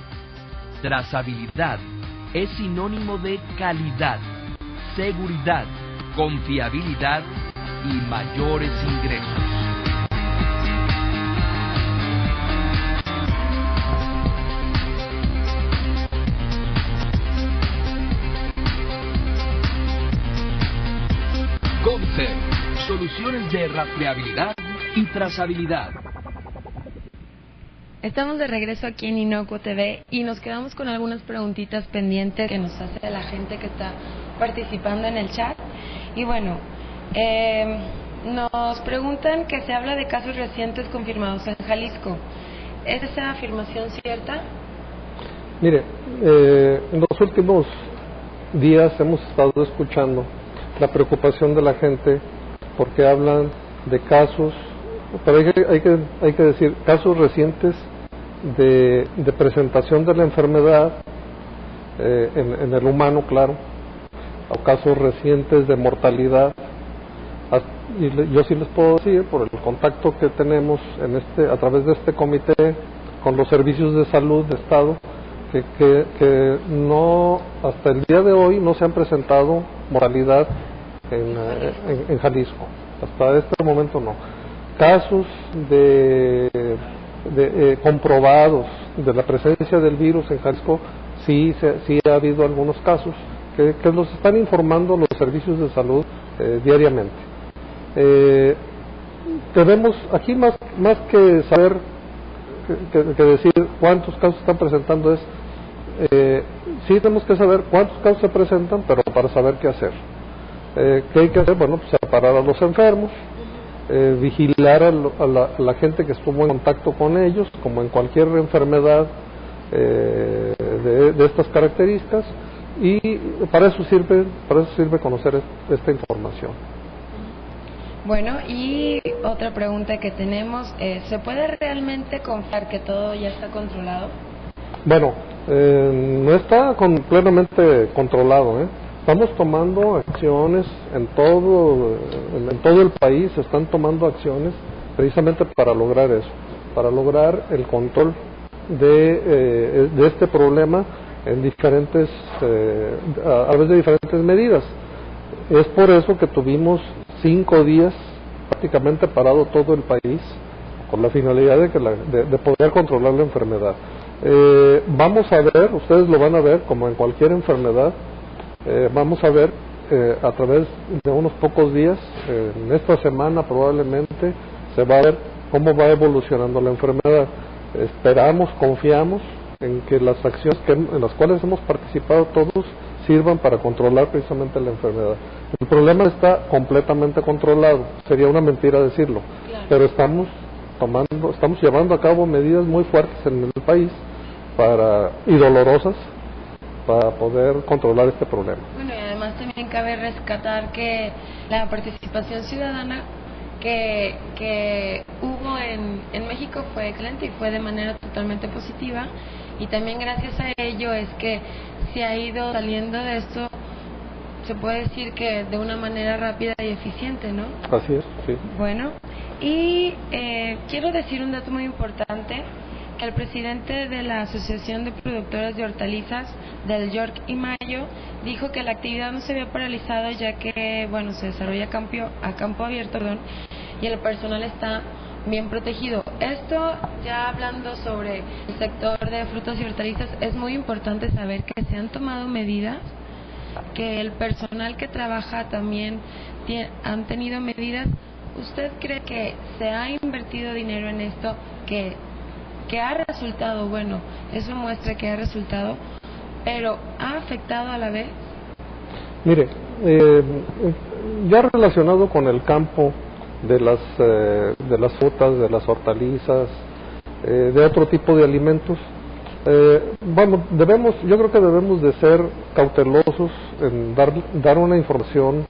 Trazabilidad es sinónimo de calidad, seguridad, confiabilidad y mayores ingresos. CONCER, soluciones de rastreabilidad y trazabilidad.
Estamos de regreso aquí en Inocuo TV y nos quedamos con algunas preguntitas pendientes que nos hace la gente que está participando en el chat. Y bueno, nos preguntan que se habla de casos recientes confirmados en Jalisco. ¿Es esa afirmación cierta?
Mire, en los últimos días hemos estado escuchando la preocupación de la gente porque hablan de casos, pero hay que decir casos recientes de presentación de la enfermedad en el humano, claro, o casos recientes de mortalidad. Y yo sí les puedo decir, por el contacto que tenemos a través de este comité con los servicios de salud de Estado, que no, hasta el día de hoy no se han presentado mortalidad en Jalisco. Hasta este momento no. Casos comprobados de la presencia del virus en Jalisco, sí ha habido algunos casos que los están informando los servicios de salud diariamente. Debemos aquí más que saber que decir cuántos casos están presentando sí tenemos que saber cuántos casos se presentan, pero para saber qué hacer. ¿Qué hay que hacer? Bueno, pues separar a los enfermos, vigilar a la gente que estuvo en contacto con ellos, como en cualquier enfermedad de estas características, y para eso sirve conocer esta información.
Bueno, y otra pregunta que tenemos, ¿se puede realmente confiar que todo ya está controlado?
Bueno, no está plenamente controlado, Estamos tomando acciones en todo el país, se están tomando acciones precisamente para lograr eso, para lograr el control de este problema en diferentes, a través de diferentes medidas. Es por eso que tuvimos 5 días prácticamente parado todo el país, con la finalidad de poder controlar la enfermedad. Vamos a ver, ustedes lo van a ver como en cualquier enfermedad, vamos a ver a través de unos pocos días, en esta semana probablemente se va a ver cómo va evolucionando la enfermedad. Esperamos, confiamos en que las acciones en las cuales hemos participado todos sirvan para controlar precisamente la enfermedad. El problema está completamente controlado, sería una mentira decirlo, claro. Pero estamos llevando a cabo medidas muy fuertes en el país y dolorosas para poder controlar este problema.
Bueno, y además también cabe rescatar que la participación ciudadana que hubo en México fue excelente y fue de manera totalmente positiva, y también gracias a ello es que se ha ido saliendo de esto, se puede decir que de una manera rápida y eficiente, ¿no?
Así es, sí.
Bueno, Y quiero decir un dato muy importante, que el presidente de la Asociación de Productores de Hortalizas del York y Mayo dijo que la actividad no se había paralizado, ya que bueno, se desarrolla a campo abierto, y el personal está bien protegido. Esto, ya hablando sobre el sector de frutas y hortalizas, es muy importante saber que se han tomado medidas, que el personal que trabaja también han tenido medidas. ¿Usted cree que se ha invertido dinero en esto, que ha resultado? Bueno, eso muestra que ha resultado, pero ¿ha afectado a la vez?
Mire, ya relacionado con el campo de las frutas, de las hortalizas, de otro tipo de alimentos, bueno, yo creo que debemos de ser cautelosos en dar una información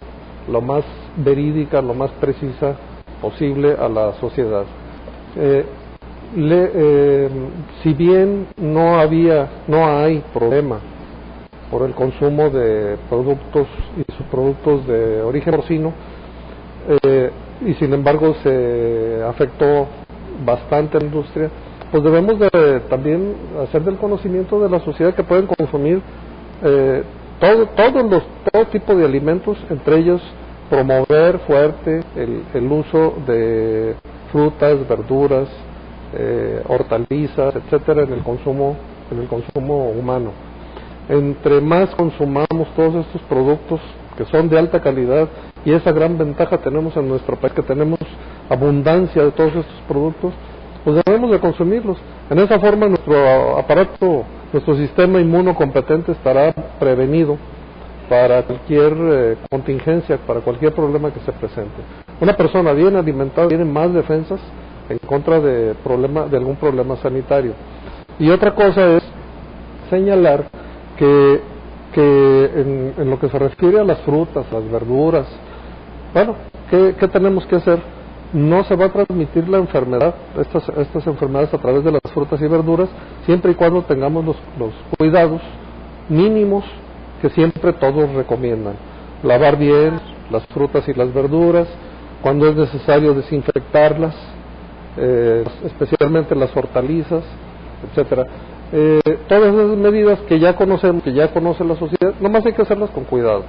lo más verídica, lo más precisa posible a la sociedad. Si bien no hay problema por el consumo de productos y subproductos de origen porcino, y sin embargo se afectó bastante a la industria, pues debemos de también hacer del conocimiento de la sociedad que pueden consumir todo tipo de alimentos, entre ellos promover fuerte el uso de frutas, verduras, hortalizas, etcétera, en el consumo humano. Entre más consumamos todos estos productos que son de alta calidad, y esa gran ventaja tenemos en nuestro país, que tenemos abundancia de todos estos productos, pues debemos de consumirlos. En esa forma nuestro aparato, nuestro sistema inmunocompetente estará prevenido para cualquier contingencia, para cualquier problema que se presente. Una persona bien alimentada tiene más defensas en contra de algún problema sanitario. Y otra cosa es señalar que en lo que se refiere a las frutas, las verduras, bueno, ¿qué tenemos que hacer? No se va a transmitir la enfermedad, estas enfermedades, a través de las frutas y verduras, siempre y cuando tengamos los cuidados mínimos que siempre todos recomiendan. Lavar bien las frutas y las verduras, cuando es necesario desinfectarlas, especialmente las hortalizas, etcétera. Todas esas medidas que ya conocemos, que ya conoce la sociedad, nomás hay que hacerlas con cuidado.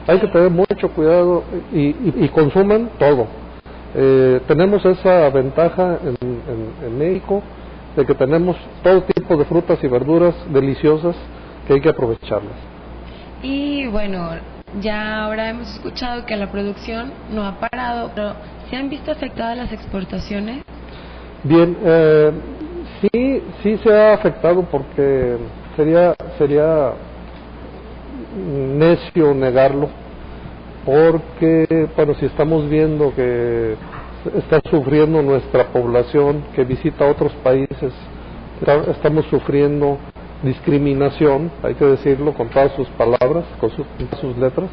Hay que tener mucho cuidado y consuman todo. Tenemos esa ventaja en México, de que tenemos todo tipo de frutas y verduras deliciosas que hay que aprovecharlas. Y
bueno, ya ahora hemos escuchado que la producción no ha parado, pero ¿se han visto afectadas las exportaciones?
Bien, sí se ha afectado, porque sería necio negarlo, porque bueno, si estamos viendo que está sufriendo nuestra población que visita otros países, estamos sufriendo discriminación, hay que decirlo con todas sus palabras, con sus letras.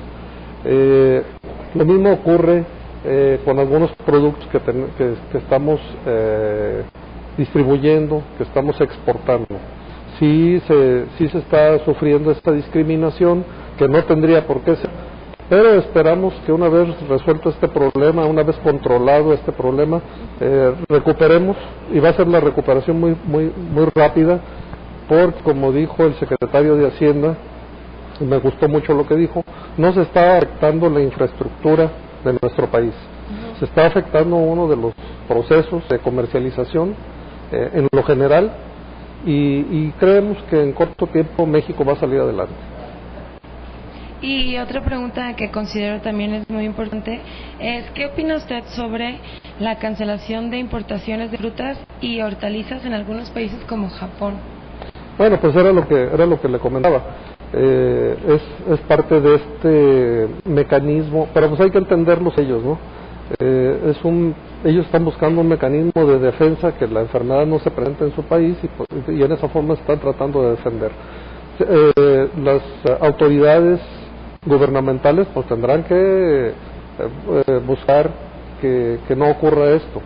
Lo mismo ocurre con algunos productos que estamos distribuyendo, que estamos exportando. Sí se está sufriendo esta discriminación, que no tendría por qué ser, pero esperamos que una vez resuelto este problema, una vez controlado este problema, recuperemos, y va a ser la recuperación muy rápida, porque como dijo el secretario de Hacienda, y me gustó mucho lo que dijo, no se está afectando la infraestructura de nuestro país, se está afectando uno de los procesos de comercialización en lo general, y creemos que en corto tiempo México va a salir adelante.
Y otra pregunta que considero también es muy importante es, ¿qué opina usted sobre la cancelación de importaciones de frutas y hortalizas en algunos países como Japón?
Bueno, pues era lo que le comentaba. Es parte de este mecanismo, pero pues hay que entenderlos ellos, ¿no? Ellos están buscando un mecanismo de defensa, que la enfermedad no se presente en su país, y en esa forma están tratando de defender. Las autoridades gubernamentales pues tendrán que buscar que no ocurra esto,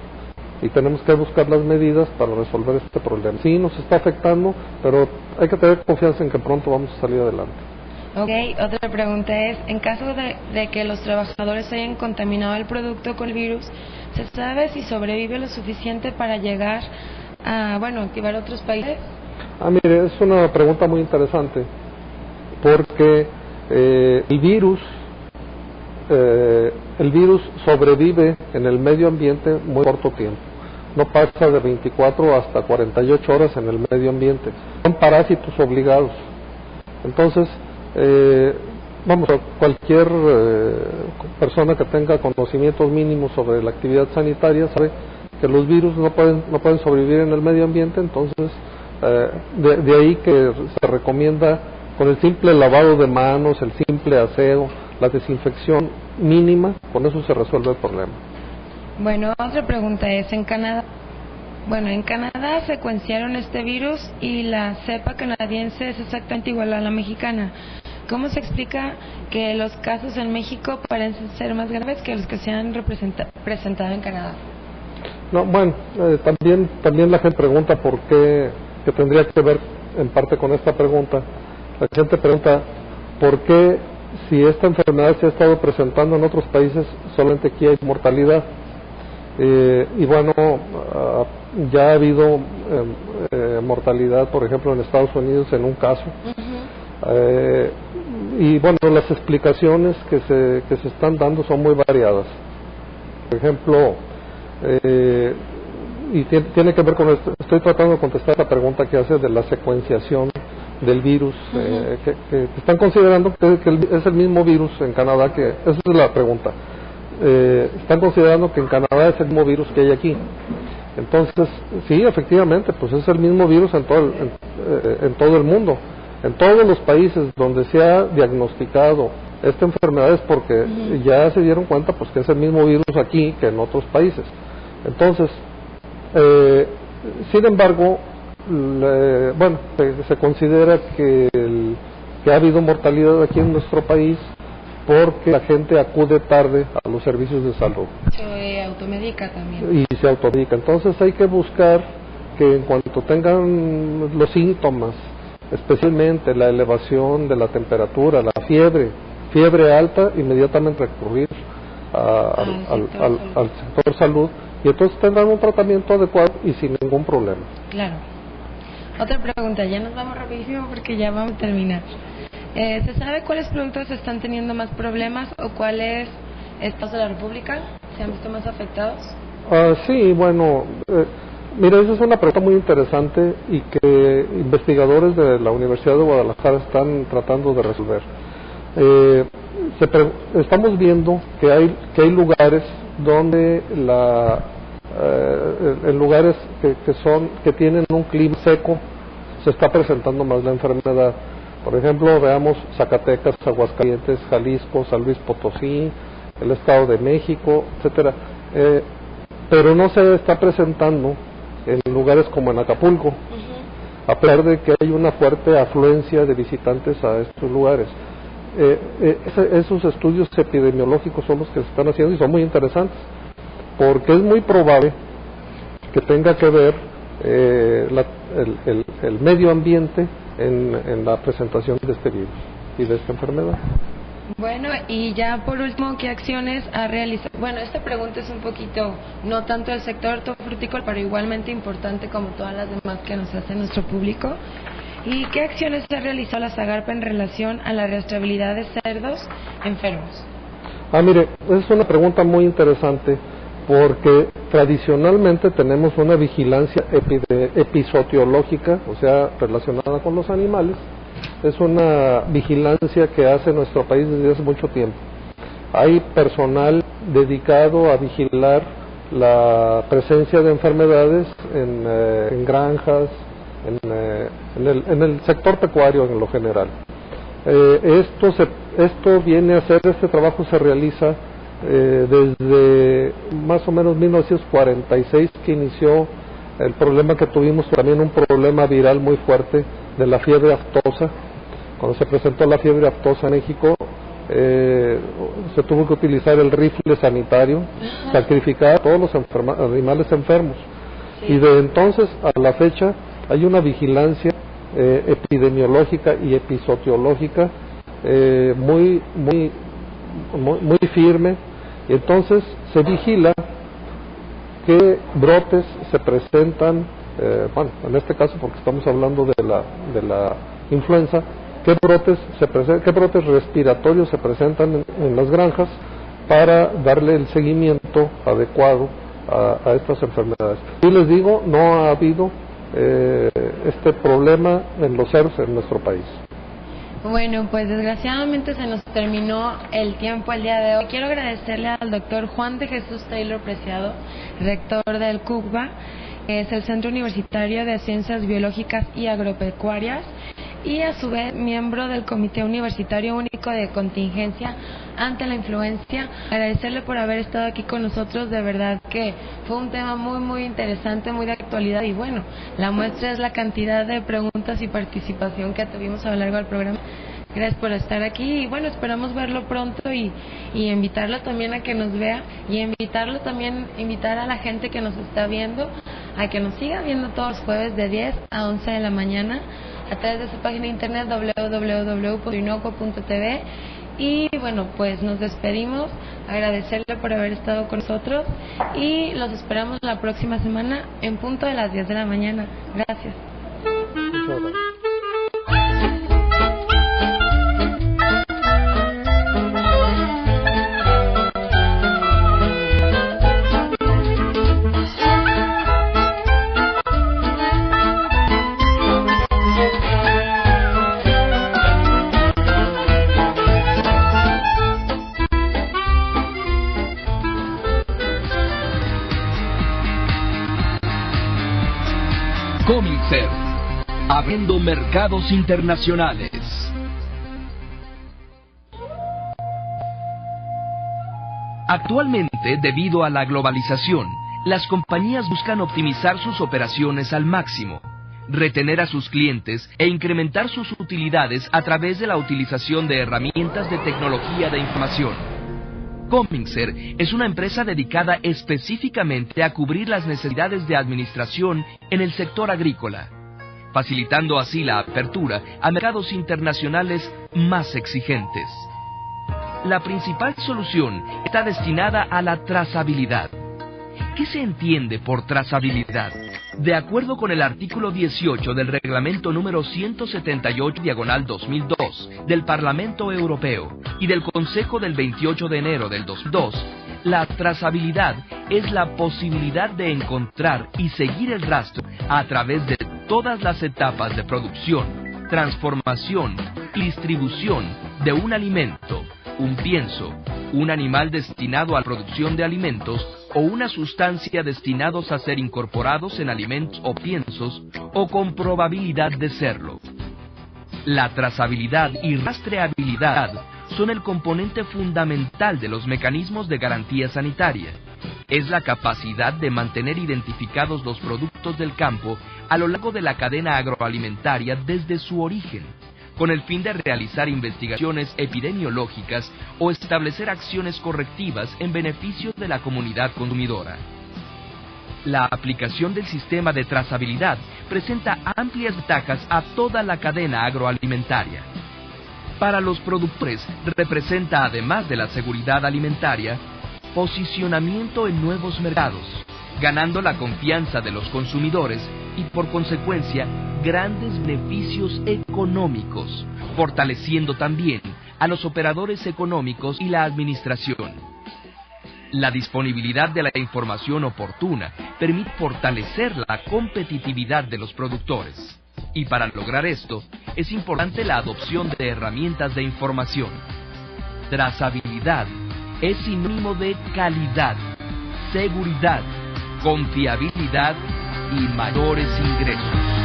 y tenemos que buscar las medidas para resolver este problema. Sí, nos está afectando, pero hay que tener confianza en que pronto vamos a salir adelante.
Ok, otra pregunta es, en caso de que los trabajadores hayan contaminado el producto con el virus, ¿Se sabe si sobrevive lo suficiente para llegar a, activar otros países?
Mire, es una pregunta muy interesante, porque el virus sobrevive en el medio ambiente muy corto tiempo. No pasa de 24 hasta 48 horas en el medio ambiente. Son parásitos obligados. Entonces, cualquier persona que tenga conocimientos mínimos sobre la actividad sanitaria sabe que los virus no pueden sobrevivir en el medio ambiente. Entonces, de ahí que se recomienda con el simple lavado de manos, el simple aseo, la desinfección mínima, con eso se resuelve el problema.
Bueno, otra pregunta es, en Canadá secuenciaron este virus y la cepa canadiense es exactamente igual a la mexicana. ¿Cómo se explica que los casos en México parecen ser más graves que los que se han presentado en Canadá?
También la gente pregunta por qué, que tendría que ver en parte con esta pregunta. La gente pregunta por qué, si esta enfermedad se ha estado presentando en otros países, solamente aquí hay mortalidad. Ya ha habido mortalidad, por ejemplo, en Estados Unidos en un caso. Las explicaciones que se están dando son muy variadas. Por ejemplo, tiene que ver con esto. Estoy tratando de contestar la pregunta que hace de la secuenciación del virus, que están considerando que es el mismo virus en Canadá, esa es la pregunta. Están considerando que en Canadá es el mismo virus que hay aquí. Entonces, sí, efectivamente, pues es el mismo virus en todo el mundo. En todos los países donde se ha diagnosticado esta enfermedad es porque ya se dieron cuenta pues que es el mismo virus aquí que en otros países. Entonces, sin embargo, se considera que ha habido mortalidad aquí en nuestro país porque la gente acude tarde a los servicios de salud.
Se automedica también.
Y se automedica. Entonces hay que buscar que en cuanto tengan los síntomas, especialmente la elevación de la temperatura, la fiebre alta, inmediatamente recurrir al sector salud, y entonces tendrán un tratamiento adecuado y sin ningún problema.
Claro. Otra pregunta, ya nos vamos rapidísimo porque ya vamos a terminar. ¿Se sabe cuáles productos están teniendo más problemas o cuáles estados de la República se han visto más afectados?
Sí, mira, esa es una pregunta muy interesante y que investigadores de la Universidad de Guadalajara están tratando de resolver. Estamos viendo que hay lugares donde en lugares que tienen un clima seco se está presentando más la enfermedad. Por ejemplo, veamos Zacatecas, Aguascalientes, Jalisco, San Luis Potosí, el Estado de México, etcétera. Pero no se está presentando en lugares como en Acapulco, a pesar de que hay una fuerte afluencia de visitantes a estos lugares. Esos estudios epidemiológicos son los que se están haciendo y son muy interesantes, porque es muy probable que tenga que ver el medio ambiente en la presentación de este virus y de esta enfermedad.
Bueno, y ya por último, ¿qué acciones ha realizado? Bueno, esta pregunta es un poquito, no tanto del sector hortofrutícola, pero igualmente importante como todas las demás que nos hace nuestro público. ¿Y qué acciones ha realizado la Zagarpa en relación a la rastreabilidad de cerdos enfermos?
Mire, es una pregunta muy interesante, porque tradicionalmente tenemos una vigilancia epizotiológica, o sea, relacionada con los animales. Es una vigilancia que hace nuestro país desde hace mucho tiempo. Hay personal dedicado a vigilar la presencia de enfermedades en granjas, en el sector pecuario en lo general. Este trabajo se realiza desde más o menos 1946, que inició el problema que tuvimos, también un problema viral muy fuerte de la fiebre aftosa. Cuando se presentó la fiebre aftosa en México, se tuvo que utilizar el rifle sanitario, sacrificar a todos los animales enfermos. Sí. Y de entonces a la fecha hay una vigilancia epidemiológica y epizotiológica muy firme, y entonces se vigila qué brotes se presentan, bueno, en este caso porque estamos hablando de la influenza, qué brotes respiratorios se presentan en las granjas para darle el seguimiento adecuado a estas enfermedades. Y les digo, no ha habido este problema en los cerdos en nuestro país.
Bueno, pues desgraciadamente se nos terminó el tiempo el día de hoy. Quiero agradecerle al doctor Juan de Jesús Taylor Preciado, rector del CUCBA, que es el Centro Universitario de Ciencias Biológicas y Agropecuarias, y a su vez miembro del Comité Universitario Único de Contingencia ante la Influencia. Agradecerle por haber estado aquí con nosotros, de verdad que fue un tema muy interesante, muy de actualidad, y bueno, la muestra es la cantidad de preguntas y participación que tuvimos a lo largo del programa. Gracias por estar aquí y bueno, esperamos verlo pronto y invitarlo también a que nos vea y invitar a la gente que nos está viendo a que nos siga viendo todos los jueves de 10 a 11 de la mañana a través de su página de internet www.inocuo.tv. Y bueno, pues nos despedimos, agradecerle por haber estado con nosotros y los esperamos la próxima semana en punto de las 10 de la mañana. Gracias.
Muchas gracias.
Comincer, abriendo mercados internacionales. Actualmente, debido a la globalización, las compañías buscan optimizar sus operaciones al máximo, retener a sus clientes e incrementar sus utilidades a través de la utilización de herramientas de tecnología de información. Comincer es una empresa dedicada específicamente a cubrir las necesidades de administración en el sector agrícola, facilitando así la apertura a mercados internacionales más exigentes. La principal solución está destinada a la trazabilidad. ¿Qué se entiende por trazabilidad? De acuerdo con el artículo 18 del reglamento número 178/2002 del Parlamento Europeo y del Consejo del 28 de enero del 2002, la trazabilidad es la posibilidad de encontrar y seguir el rastro a través de todas las etapas de producción, transformación y distribución de un alimento, un pienso, un animal destinado a la producción de alimentos o una sustancia destinados a ser incorporados en alimentos o piensos o con probabilidad de serlo. La trazabilidad y rastreabilidad son el componente fundamental de los mecanismos de garantía sanitaria. Es la capacidad de mantener identificados los productos del campo a lo largo de la cadena agroalimentaria desde su origen, con el fin de realizar investigaciones epidemiológicas o establecer acciones correctivas en beneficio de la comunidad consumidora. La aplicación del sistema de trazabilidad presenta amplias ventajas a toda la cadena agroalimentaria. Para los productores representa, además de la seguridad alimentaria, posicionamiento en nuevos mercados, ganando la confianza de los consumidores y, por consecuencia, grandes beneficios económicos, fortaleciendo también a los operadores económicos y la administración. La disponibilidad de la información oportuna permite fortalecer la competitividad de los productores. Y para lograr esto, es importante la adopción de herramientas de información. Trazabilidad es sinónimo de calidad, seguridad, confiabilidad y mayores ingresos.